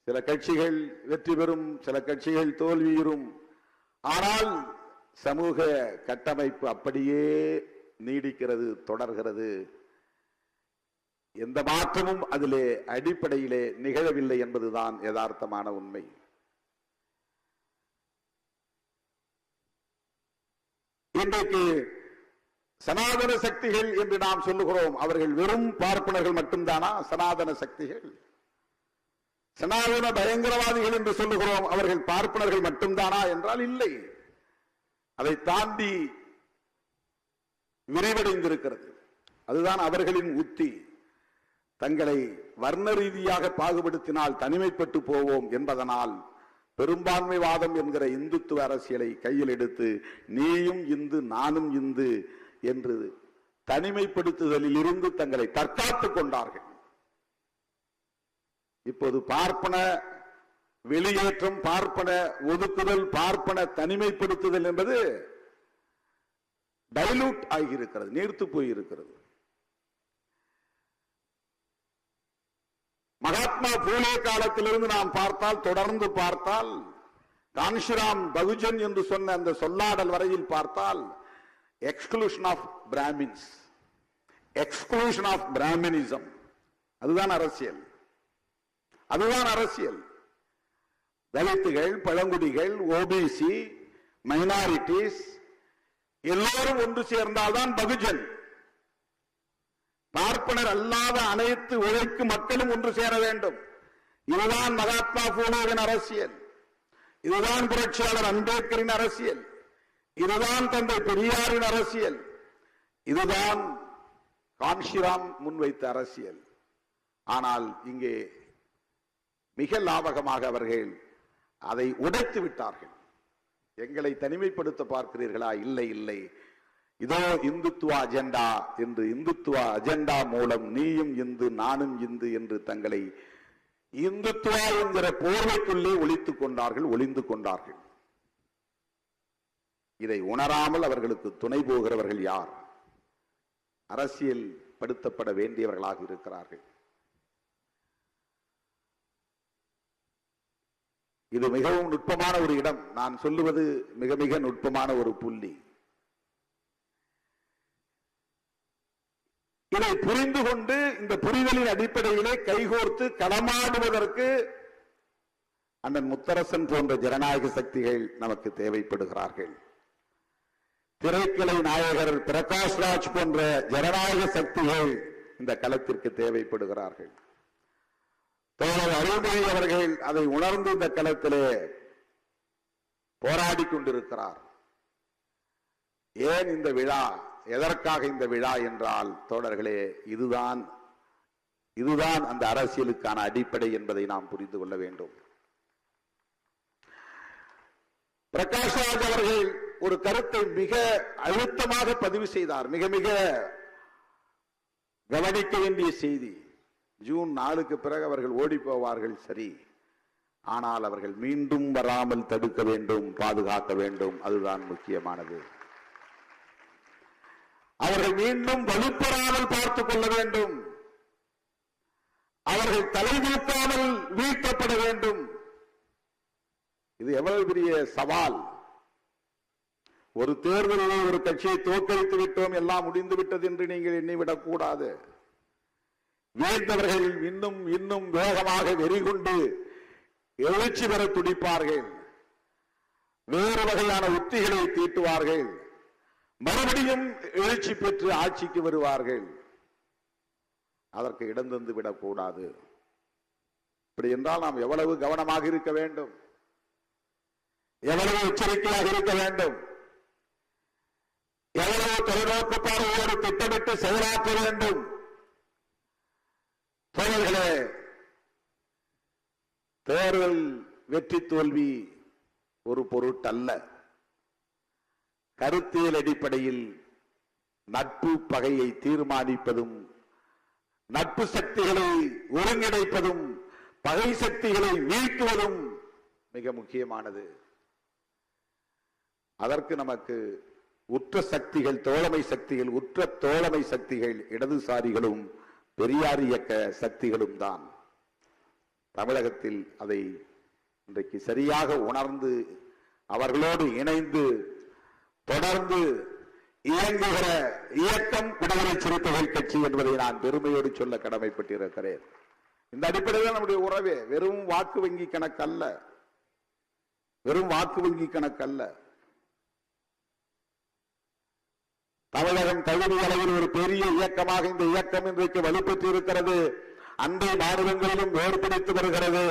S1: சில கட்சிகள் வெற்றி பெறும், சில கட்சிகள் தோல்வியுறும். ஆனால் சமூக கட்டமைப்பு அப்படியே நீடிக்கிறது, தொடர்கிறது. எந்த மாற்றமும் அதிலே அடிப்படையிலே நிகழவில்லை என்பதுதான் யதார்த்தமான உண்மை. இன்றைக்கு சனாதன சக்திகள் என்று நாம் சொல்லுகிறோம். அவர்கள் வெறும் பார்ப்பனர்கள் மட்டும்தானா சனாதன சக்திகள்? சனாதன பயங்கரவாதிகள் என்று சொல்லுகிறோம், அவர்கள் பார்ப்பனர்கள் மட்டும்தானா என்றால் இல்லை. அதை தாண்டி விரிவடைந்திருக்கிறது. அதுதான் அவர்களின் உத்தி. தங்களை வர்ண ரீதியாக பாகுபடுத்தினால் தனிமைப்பட்டு போவோம் என்பதனால் பெரும்பான்மைவாதம் என்கிற இந்துத்துவ அரசியலை கையில் எடுத்து நீயும் இந்து நானும் இந்து என்று தனிமைப்படுத்துதலில் இருந்து தங்களை தற்காத்துக் கொண்டார்கள். இப்போது பார்ப்பன வெளியேற்றம், பார்ப்பன ஒதுக்குதல், பார்ப்பன தனிமைப்படுத்துதல் என்பது டைலூட் ஆகியிருக்கிறது, நீர்த்து போயிருக்கிறது. மகாத்மா பூலே காலத்திலிருந்து நாம் பார்த்தால், தொடர்ந்து பார்த்தால், கான்ஷிராம் பகுஜன் என்று சொன்ன அந்த சொல்லாடல் வரையில் பார்த்தால், exclusion of Brahmins, exclusion of Brahminism, அதுதான் அரசியல். அதுதான் அரசியல். தலித்துகள், பழங்குடிகள், ஓபிசி, மைனாரிட்டிஸ் எல்லோரும் ஒன்று சேர்ந்தால்தான் பகுஜன். பார்ப்பனர் அல்லாத அனைத்து உழைக்கும் மக்களும் ஒன்று சேர வேண்டும். இதுதான் மகாத்மா பூலேவின் அரசியல். இதுதான் புரட்சியாளர் அம்பேத்கரின் அரசியல். இதுதான் தந்தை பெரியாரின் அரசியல். இதுதான் கான்ஷிராம் முன்வைத்த அரசியல். ஆனால் இங்கே மிக லாபகமாக அவர்கள் அதை உடைத்து விட்டார்கள். எங்களை தனிமைப்படுத்த பார்க்கிறீர்களா? இல்லை இல்லை, இதோ இந்துத்துவ அஜெண்டா என்று இந்துத்துவ அஜெண்டா மூலம் நீயும் இந்து நானும் இந்து என்று தங்களை இந்துத்துவா என்கிற போர்வைக்குள்ளே ஒளிந்து கொண்டார்கள். இதை உணராமல் அவர்களுக்கு துணை போகிறவர்கள் யார்? அரசியல் படுத்தப்பட வேண்டியவர்களாக இருக்கிறார்கள். இது மிகவும் நுட்பமான ஒரு இடம். நான் சொல்லுவது மிக மிக நுட்பமான ஒரு புள்ளி. இதை புரிந்து கொண்டு இந்த புரிதலின் அடிப்படையிலே கைகோர்த்து களமாடுவதற்கு அண்ணன் முத்தரசன் போன்ற ஜனநாயக சக்திகள் நமக்கு தேவைப்படுகிறார்கள். திரைக்கலை நாயகர் பிரகாஷ் ராஜ் போன்ற ஜனநாயக சக்திகள் இந்த களத்திற்கு தேவைப்படுகிறார்கள். தோழர் அருள்மொழி அவர்கள் அதை உணர்ந்து இந்த களத்திலே போராடி கொண்டிருக்கிறார். ஏன் இந்த விழா, எதற்காக இந்த விழா என்றால் தோழர்களே, இதுதான் அந்த அரசியலுக்கான அடிப்படை என்பதை நாம் புரிந்து கொள்ள வேண்டும். பிரகாஷ் ராஜ் அவர்கள் ஒரு கருத்தை மிக அழுத்தமாக பதிவு செய்தார். மிக மிக கவனிக்க வேண்டிய செய்தி. ஜூன் 4க்கு பிறகு அவர்கள் ஓடி போவார்கள், சரி, ஆனால் அவர்கள் மீண்டும் வராமல் தடுக்க வேண்டும், பாதுகாக்க வேண்டும். அதுதான் முக்கியமானது. அவர்கள் மீண்டும் வலுப்பெறாமல் பார்த்துக் கொள்ள வேண்டும். அவர்கள் தலைநிற்காமல் வீழ்த்தப்பட வேண்டும். இது எவ்வளவு பெரிய சவால்! ஒரு தேர்தலில் ஒரு கட்சியை தோற்கடித்து விட்டோம், எல்லாம் முடிந்து விட்டது என்று நீங்கள் எண்ணிவிடக் கூடாது. வீழ்ந்தவர்கள் இன்னும் இன்னும் வேகமாக வெறிகொண்டு எழுச்சி பெற துடிப்பார்கள். வேறு வகையான உத்திகளை தீட்டுவார்கள். மறுபடியும் எழுச்சி பெற்று ஆட்சிக்கு வருவார்கள். அதற்கு இடம் தந்து விடக்கூடாது. இப்படி என்றால் நாம் எவ்வளவு கவனமாக இருக்க வேண்டும், எவ்வளவு எச்சரிக்கையாக இருக்க வேண்டும், எவ்வளவு தொலைநோக்கு பார்வையோடு திட்டமிட்டு செயலாற்ற வேண்டும். தோழர்களே, தேர்தல் வெற்றி தோல்வி ஒரு பொருட்டல்ல. கருத்தியல் அடிப்படையில் நட்பு பகையை தீர்மானிப்பதும், நட்பு சக்திகளை ஒருங்கிணைப்பதும், பகை சக்திகளை வீழ்த்துவதும் மிக முக்கியமானது. அதற்கு நமக்கு உற்ற சக்திகள், தோழமை சக்திகள், உற்ற தோழமை சக்திகள் இடதுசாரிகளும் பெரியார் இயக்க சக்திகளும் தான். தமிழகத்தில் அதை இன்றைக்கு சரியாக உணர்ந்து அவர்களோடு இணைந்து தொடர்ந்து இயங்குகிற இயக்கம் விடுதலை சிறுத்தைகள் கட்சி என்பதை நான் பெருமையோடு சொல்ல கடமைப்பட்டிருக்கிறேன். இந்த அடிப்படையில் நம்முடைய உறவே வெறும் வாக்கு வங்கி கணக்கல்ல, வெறும் வாக்கு வங்கி கணக்கல்ல. தமிழகம் தகுதி அளவில் ஒரு பெரிய இயக்கமாக இந்த இயக்கம் இன்றைக்கு வலுப்பெற்று இருக்கிறது. அண்டை மாநிலங்களிலும் வேறுபடுத்தி வருகிறது.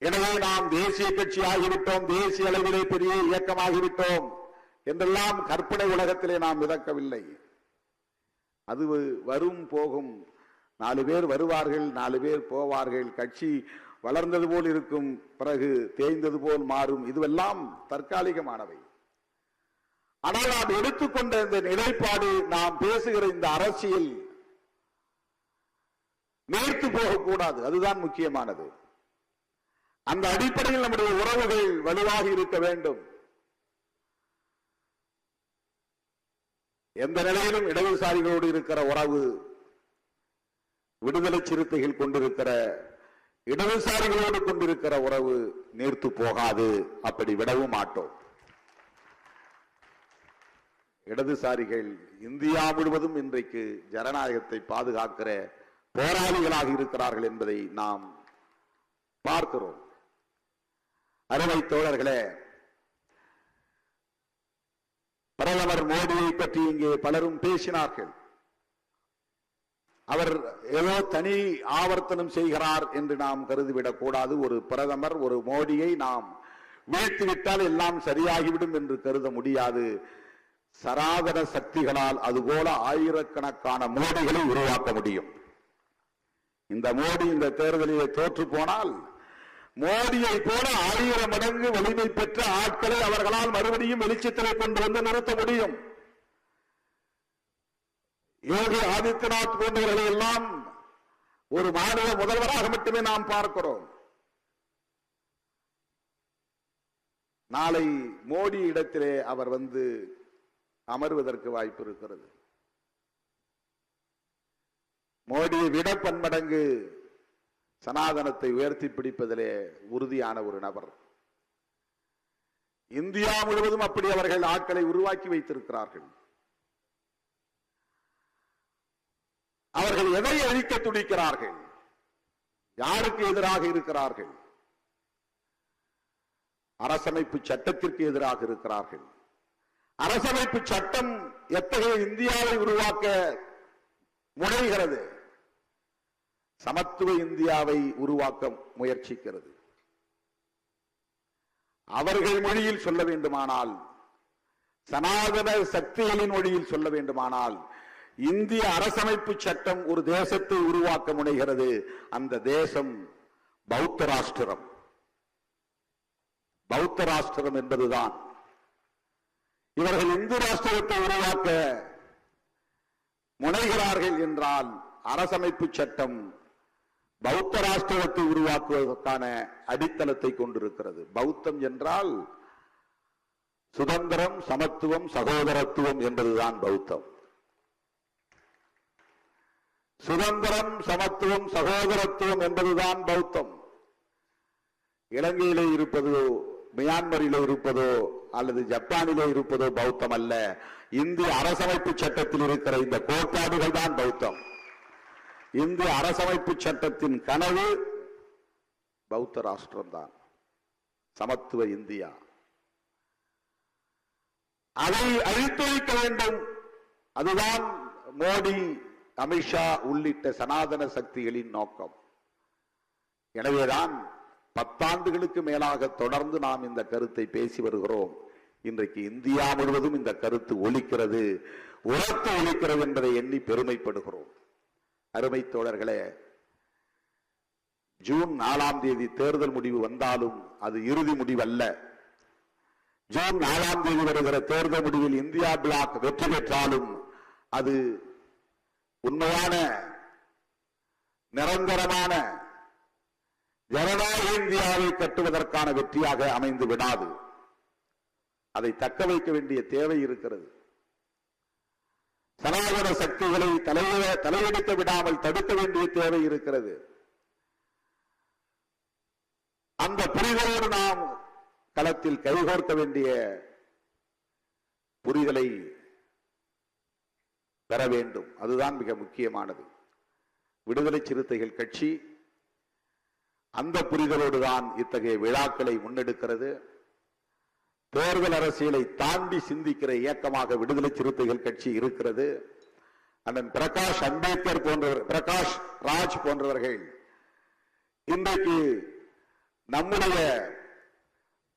S1: எனவே நாம் தேசிய கட்சி ஆகிவிட்டோம், தேசிய அளவிலே பெரிய இயக்கமாகிவிட்டோம் என்றெல்லாம் கற்பனை உலகத்திலே நாம் மிதக்கவில்லை. அது வரும் போகும், 4 பேர் வருவார்கள், 4 பேர் போவார்கள், கட்சி வளர்ந்தது போல் இருக்கும், பிறகு தேய்ந்தது போல் மாறும். இதுவெல்லாம் தற்காலிகமானவை. ஆனால் நாம் எடுத்துக்கொண்ட இந்த நிலைப்பாடு, நாம் பேசுகிற இந்த அரசியல் நேர்த்து போகக்கூடாது. அதுதான் முக்கியமானது. அந்த அடிப்படையில் நம்முடைய உறவுகள் வலுவாக இருக்க வேண்டும். எந்த நிலையிலும் இடதுசாரிகளோடு இருக்கிற உறவு, விடுதலை சிறுத்தைகள் கொண்டிருக்கிற இடதுசாரிகளோடு கொண்டிருக்கிற உறவு நேர்த்து போகாது. அப்படி விடவும் மாட்டோம். இடதுசாரிகள் இந்தியா முழுவதும் இன்றைக்கு ஜனநாயகத்தை பாதுகாக்கிற போராளிகளாக இருக்கிறார்கள் என்பதை நாம் பார்க்கிறோம். அருமை தோழர்களே, பிரதமர் மோடியை பற்றி இங்கே பலரும் பேசினார்கள். அவர் ஏதோ தனி ஆவர்த்தனம் செய்கிறார் என்று நாம் கருதிவிடக் கூடாது. ஒரு பிரதமர், ஒரு மோடியை நாம் வீழ்த்திவிட்டால் எல்லாம் சரியாகிவிடும் என்று கருத முடியாது. சனாதன சக்திகளால் அதுபோல ஆயிரக்கணக்கான மோடிகளை உருவாக்க முடியும். இந்த மோடி இந்த தேர்தலிலே தோற்று போனால் மோடியை போல 1000 மடங்கு வலிமை பெற்ற ஆட்களை அவர்களால் மறுபடியும் வெளிச்சத்திலே கொண்டு வந்து நிறுத்த முடியும். யோகி ஆதித்யநாத் போன்றவர்களை எல்லாம் ஒரு மாநில முதல்வராக மட்டுமே நாம் பார்க்கிறோம். நாளை மோடி இடத்திலே அவர் வந்து அமர்வதற்கு வாய்ப்பு இருக்கிறது. மோடியை விட பன்மடங்கு சனாதனத்தை உயர்த்தி பிடிப்பதிலே உறுதியான ஒரு நபர். இந்தியா முழுவதும் அப்படி அவர்கள் ஆட்களை உருவாக்கி வைத்திருக்கிறார்கள். அவர்கள் எதை அழிக்க துடிக்கிறார்கள்? யாருக்கு எதிராக இருக்கிறார்கள்? அரசமைப்பு சட்டத்திற்கு எதிராக இருக்கிறார்கள். அரசமைப்பு சட்டம் எத்தகைய இந்தியாவை உருவாக்க முனைகிறது? சமத்துவ இந்தியாவை உருவாக்க முயற்சிக்கிறது. அவர்கள் மொழியில் சொல்ல வேண்டுமானால், சனாதன சக்திகளின் மொழியில் சொல்ல வேண்டுமானால், இந்திய அரசமைப்பு சட்டம் ஒரு தேசத்தை உருவாக்க முனைகிறது. அந்த தேசம் பௌத்த ராஷ்டிரம். பௌத்த ராஷ்டிரம் என்பதுதான். இவர்கள் இந்து ராஷ்டிரத்தை உருவாக்க முனைகிறார்கள் என்றால் அரசமைப்பு சட்டம் பௌத்த ராஷ்டிரத்தை உருவாக்குவதற்கான அடித்தளத்தை கொண்டிருக்கிறது. பௌத்தம் என்றால் சுதந்திரம், சமத்துவம், சகோதரத்துவம் என்பதுதான் பௌத்தம். சுதந்திரம், சமத்துவம், சகோதரத்துவம் என்பதுதான் பௌத்தம். இலங்கையிலே இருப்பதோ, மியான்மரிலே இருப்பதோ அல்லது ஜப்பானிலே இருப்பதோ பௌத்தம் அல்ல. இந்திய அரசமைப்பு சட்டத்தில் இருக்கிற இந்த கோட்பாடுகள் தான் பௌத்தம். இந்திய அரசமைப்பு சட்டத்தின் கனவு பௌத்த ராஷ்டிரம் தான், சமத்துவ இந்தியா. அதை அழித்தொழிக்க வேண்டும். அதுதான் மோடி, அமித்ஷா உள்ளிட்ட சனாதன சக்திகளின் நோக்கம். எனவேதான் 10 ஆண்டுகளுக்கு மேலாக தொடர்ந்து நாம் இந்த கருத்தை பேசி வருகிறோம். இன்றைக்கு இந்தியா முழுவதும் இந்த கருத்து ஒலிக்கிறது, உரத்து ஒலிக்கிறது என்பதை எண்ணி பெருமைப்படுகிறோம். அருமை தோழர்களே, ஜூன் 4ஆம் தேதி தேர்தல் முடிவு வந்தாலும் அது இறுதி முடிவல்ல. ஜூன் 4ஆம் தேதி வருகிற தேர்தல் முடிவில் இந்தியா பிளாக் வெற்றி பெற்றாலும் அது உண்மையான நிரந்தரமான ஜனநாயக இந்தியாவை கட்டுவதற்கான வெற்றியாக அமைந்து விடாது. அதை தக்க வைக்க வேண்டிய தேவை இருக்கிறது. சனாதன சக்திகளை தலையெடுக்க விடாமல் தடுக்க வேண்டிய தேவை இருக்கிறது. அந்த புரிதலோடு நாம் களத்தில் கைகோர்க்க வேண்டிய புரிதலை பெற வேண்டும். அதுதான் மிக முக்கியமானது. விடுதலை சிறுத்தைகள் கட்சி அந்த புரிதலோடு தான் இத்தகைய விழாக்களை முன்னெடுக்கிறது. தேர்தல் அரசியலை தாண்டி சிந்திக்கிற இயக்கமாக விடுதலை சிறுத்தைகள் கட்சி இருக்கிறது. அண்ணன் பிரகாஷ் அம்பேத்கர் போன்றவர், பிரகாஷ் ராஜ் போன்றவர்கள் இன்றைக்கு நம்முடைய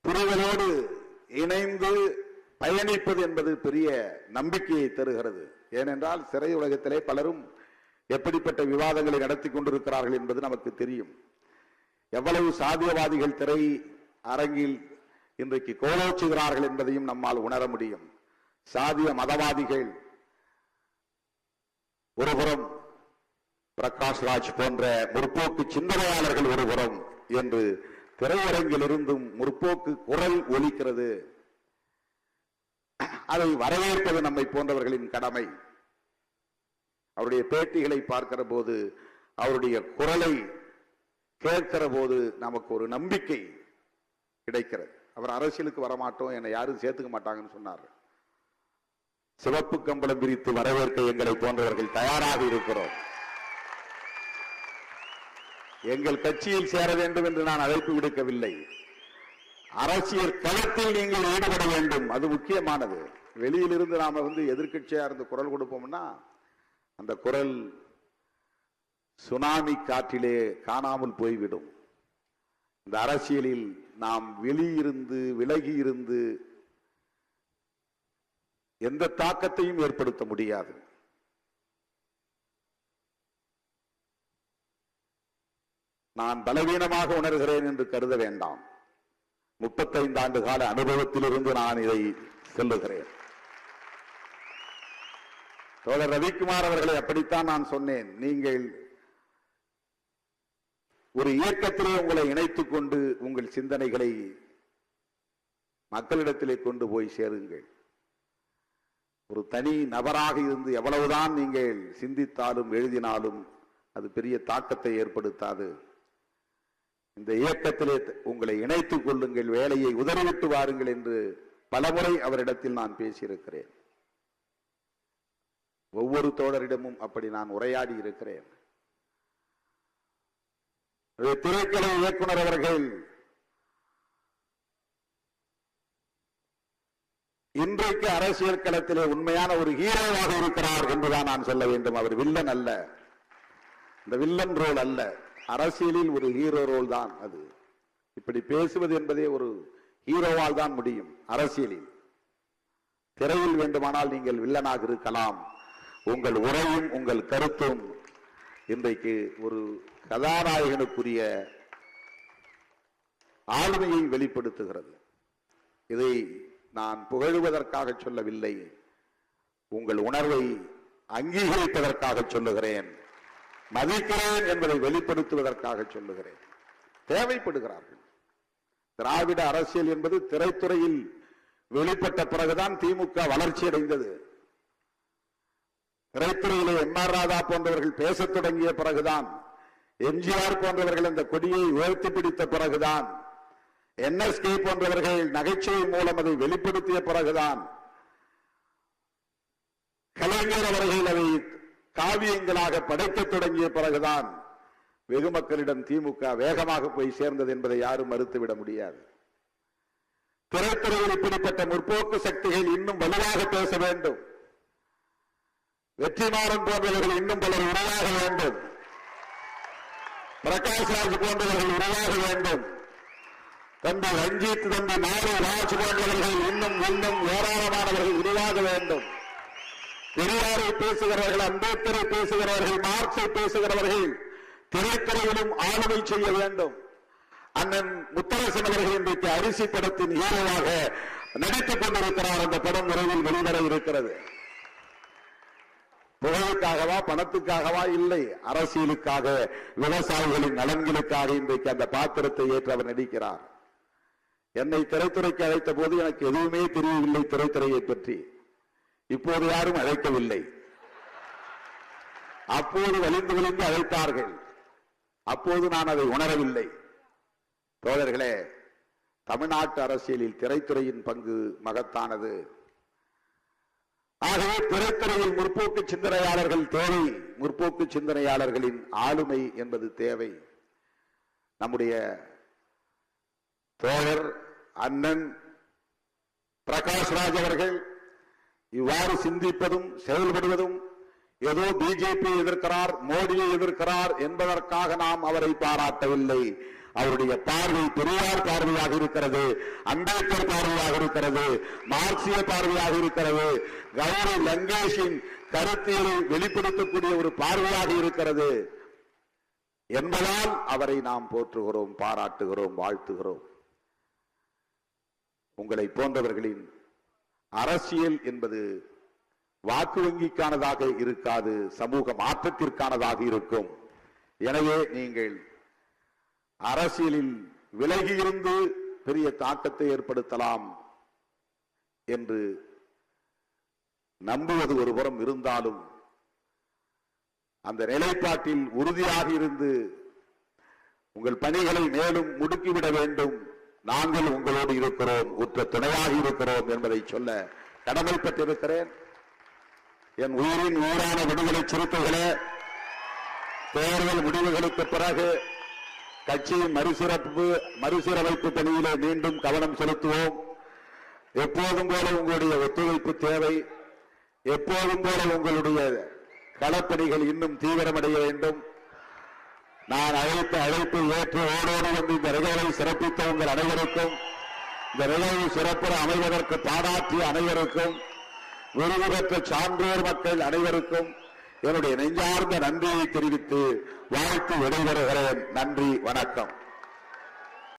S1: புரிதலோடு இணைந்து பயணிப்பது என்பது பெரிய நம்பிக்கையை தருகிறது. ஏனென்றால் சிறை உலகத்திலே பலரும் எப்படிப்பட்ட விவாதங்களை நடத்தி கொண்டிருக்கிறார்கள் என்பது நமக்கு தெரியும். எவ்வளவு சாதியவாதிகள் திரை அரங்கில் இன்றைக்கு கோலோச்சுகிறார்கள் என்பதையும் நம்மால் உணர முடியும். சாதிய மதவாதிகள் ஒருபுறம், பிரகாஷ் ராஜ் போன்ற முற்போக்கு சிந்தனையாளர்கள் ஒருபுறம் என்று திரையரங்கில் இருந்தும் முற்போக்கு குரல் ஒலிக்கிறது. அதை வரவேற்பது நம்மை போன்றவர்களின் கடமை. அவருடைய பேட்டிகளை பார்க்கிற போது, அவருடைய குரலை கேட்கிற போது நமக்கு ஒரு நம்பிக்கை கிடைக்கிறது. அவர் அரசியலுக்கு வரமாட்டோம், என்னை யாரும் சேர்த்துக்க மாட்டாங்கன்னு சொன்னார். சிவப்பு கம்பளம் விரித்து வரவேற்க எங்களை போன்றவர்கள் தயாராக இருக்கிறோம். எங்கள் கட்சியில் சேர வேண்டும் என்று நான் அழைப்பு விடுக்கவில்லை. அரசியல் களத்தில் நீங்கள் ஈடுபட வேண்டும், அது முக்கியமானது. வெளியிலிருந்து நாம எதிர்கட்சியா இருந்து குரல் கொடுப்போம்னா அந்த குரல் சுனாமி காற்றிலே காணாமல் போய்விடும். இந்த அரசியலில் நாம் வெளியிருந்து விலகி இருந்து எந்த தாக்கத்தையும் ஏற்படுத்த முடியாது. நான் பலவீனமாக உணர்கிறேன் என்று கருத வேண்டாம். 35 ஆண்டு கால அனுபவத்திலிருந்து நான் இதை சொல்லுகிறேன். தோழர் ரவிக்குமார் அவர்களை அப்படித்தான் நான் சொன்னேன். நீங்கள் ஒரு இயக்கத்திலே உங்களை இணைத்துக் கொண்டு உங்கள் சிந்தனைகளை மக்களிடத்திலே கொண்டு போய் சேருங்கள். ஒரு தனி நபராக இருந்து எவ்வளவுதான் நீங்கள் சிந்தித்தாலும் எழுதினாலும் அது பெரிய தாக்கத்தை ஏற்படுத்தாது. இந்த இயக்கத்திலே உங்களை இணைத்துக் கொள்ளுங்கள், வேலையை உதறிவிட்டு வாருங்கள் என்று பலமுறை அவரிடத்தில் நான் பேசியிருக்கிறேன். ஒவ்வொரு தோழரிடமும் அப்படி நான் உரையாடி இருக்கிறேன். திரைக்கலை இயக்குனர் அவர்கள் இன்றைக்கு அரசியல் களத்திலே உண்மையான ஒரு ஹீரோவாக இருக்கிறார் என்றுதான் நான் சொல்ல வேண்டும். அவர் வில்லன் அல்ல, இந்த வில்லன் ரோல் அல்ல, அரசியலில் ஒரு ஹீரோ ரோல் தான் அது. இப்படி பேசுவது என்பதே ஒரு ஹீரோவால் தான் முடியும். அரசியலில் திரையில் வேண்டுமானால் நீங்கள் வில்லனாக இருக்கலாம். உங்கள் உரையும் உங்கள் கருத்தும் இன்றைக்கு ஒரு கதாநாயகனுக்குரிய ஆளுமையை வெளிப்படுத்துகிறது. இதை நான் புகழுவதற்காக சொல்லவில்லை, உங்கள் உணர்வை அங்கீகரிப்பதற்காக சொல்லுகிறேன், மதிக்கிறேன் என்பதை வெளிப்படுத்துவதற்காக சொல்லுகிறேன். தேவைப்படுகிறார்கள். திராவிட அரசியல் என்பது திரைத்துறையில் வெளிப்பட்ட பிறகுதான் திமுக வளர்ச்சி அடைந்தது. திரைத்துறையிலே எம்.ஆர். ராதா போன்றவர்கள் பேசத் தொடங்கிய பிறகுதான், எம்ஜிஆர் போன்றவர்கள் அந்த கொடியை உயர்த்தி பிடித்த பிறகுதான், என்எஸ்கே போன்றவர்கள் நகைச்சுவை மூலம் அதை வெளிப்படுத்திய பிறகுதான், கலைஞர் அவர்கள் அதை காவியங்களாக படைக்க தொடங்கிய பிறகுதான் வெகு மக்களிடம் திமுக வேகமாக போய் சேர்ந்தது என்பதை யாரும் மறுத்துவிட முடியாது. திரைத்துறையில் இப்படிப்பட்ட முற்போக்கு சக்திகள் இன்னும் வலுவாக பேச வேண்டும். வெற்றிமாறன் போன்றவர்கள் இன்னும் பலர் உருவாக வேண்டும். பிரகாஷ் ராஜ் போன்றவர்கள் உருவாக வேண்டும். தம்பி ரஞ்சித், தம்பி நாடு ராஜ் போன்றவர்கள் இன்னும் இன்னும் ஏராளமானவர்கள் உருவாக வேண்டும். பெரியாரை பேசுகிறவர்கள், அம்பேத்கரை பேசுகிறவர்கள், மார்க்சை பேசுகிறவர்கள் திரைத்துறையிலும் ஆளுமை செய்ய வேண்டும். அண்ணன் முத்தரசன் அவர்கள் இன்றைக்கு அரிசி படத்தின் ஹீரோவாக நடித்துக் கொண்டிருக்கிறார். அந்த படம் விரைவில் வெளிவர இருக்கிறது. புகழுக்காகவா, பணத்துக்காகவா? இல்லை, அரசியலுக்காக, விவசாயிகளின் நலன்களுக்காக இன்றைக்கு அந்த பாத்திரத்தை ஏற்று அவர் நடிக்கிறார். என்னை திரைத்துறைக்கு அழைத்த போது எனக்கு எதுவுமே தெரியவில்லை திரைத்துறையை பற்றி. இப்போது யாரும் அழைக்கவில்லை. அப்போது வலிந்து வலிந்து அழைத்தார்கள். அப்போது நான் அதை உணரவில்லை. தோழர்களே, தமிழ்நாட்டு அரசியலில் திரைத்துறையின் பங்கு மகத்தானது. ஆகவே திரைத்துறையில் முற்போக்கு சிந்தனையாளர்கள் தேவை, முற்போக்கு சிந்தனையாளர்களின் ஆளுமை என்பது தேவை. நம்முடைய தோழர் அண்ணன் பிரகாஷ்ராஜ் அவர்கள் இவ்வாறு சிந்திப்பதும் செயல்படுவதும் ஏதோ பிஜேபி எதிர்க்கிறார், மோடியை எதிர்க்கிறார் என்பதற்காக நாம் அவரை பாராட்டவில்லை. அவருடைய பார்வை பெரியார் பார்வையாக இருக்கிறது, அம்பேத்கர் பார்வையாக இருக்கிறது, மார்க்சிய பார்வையாக இருக்கிறது, கௌரி லங்கேஷின் கருத்தியலை வெளிப்படுத்தக்கூடிய ஒரு பார்வையாக இருக்கிறது என்பதால் அவரை நாம் போற்றுகிறோம், பாராட்டுகிறோம், வாழ்த்துகிறோம். உங்களை போன்றவர்களின் அரசியல் என்பது வாக்கு வங்கிக்கானதாக இருக்காது, சமூக மாற்றத்திற்கானதாக இருக்கும். எனவே நீங்கள் அரசியலில் விலகியிருந்து பெரிய தாக்கத்தை ஏற்படுத்தலாம் என்று நம்புவது ஒருபுறம் இருந்தாலும் அந்த நிலைப்பாட்டில் உறுதியாக இருந்து உங்கள் பணிகளை மேலும் முடுக்கிவிட வேண்டும். நாங்கள் உங்களோடு இருக்கிறோம், உற்ற துணையாக இருக்கிறோம் என்பதை சொல்ல கடமைப்பட்டிருக்கிறேன். என் உயிரின் ஊரான விடுதலை சிறுத்தைகளே, தேர்தல் முடிவுகளுக்கு பிறகு கட்சியின் மறுசீரமைப்பு பணியிலே மீண்டும் கவனம் செலுத்துவோம். எப்போதும் போல உங்களுடைய ஒத்துழைப்பு தேவை. எப்போதும் போல உங்களுடைய களப்பணிகள் இன்னும் தீவிரமடைய வேண்டும். நான் அழைத்த அழைப்பை ஏற்று ஓடோடு வந்து இந்த நிகழ்வை சிறப்பித்த உங்கள் அனைவருக்கும், இந்த நிகழ்வு சிறப்புற அமைவதற்கு பாராட்டிய அனைவருக்கும், விருது பெற்ற சான்றோர் மக்கள் அனைவருக்கும் என்னுடைய நெஞ்சார்ந்த நன்றியை தெரிவித்து வாழ்த்து விடைபெறுகிறேன். நன்றி, வணக்கம்.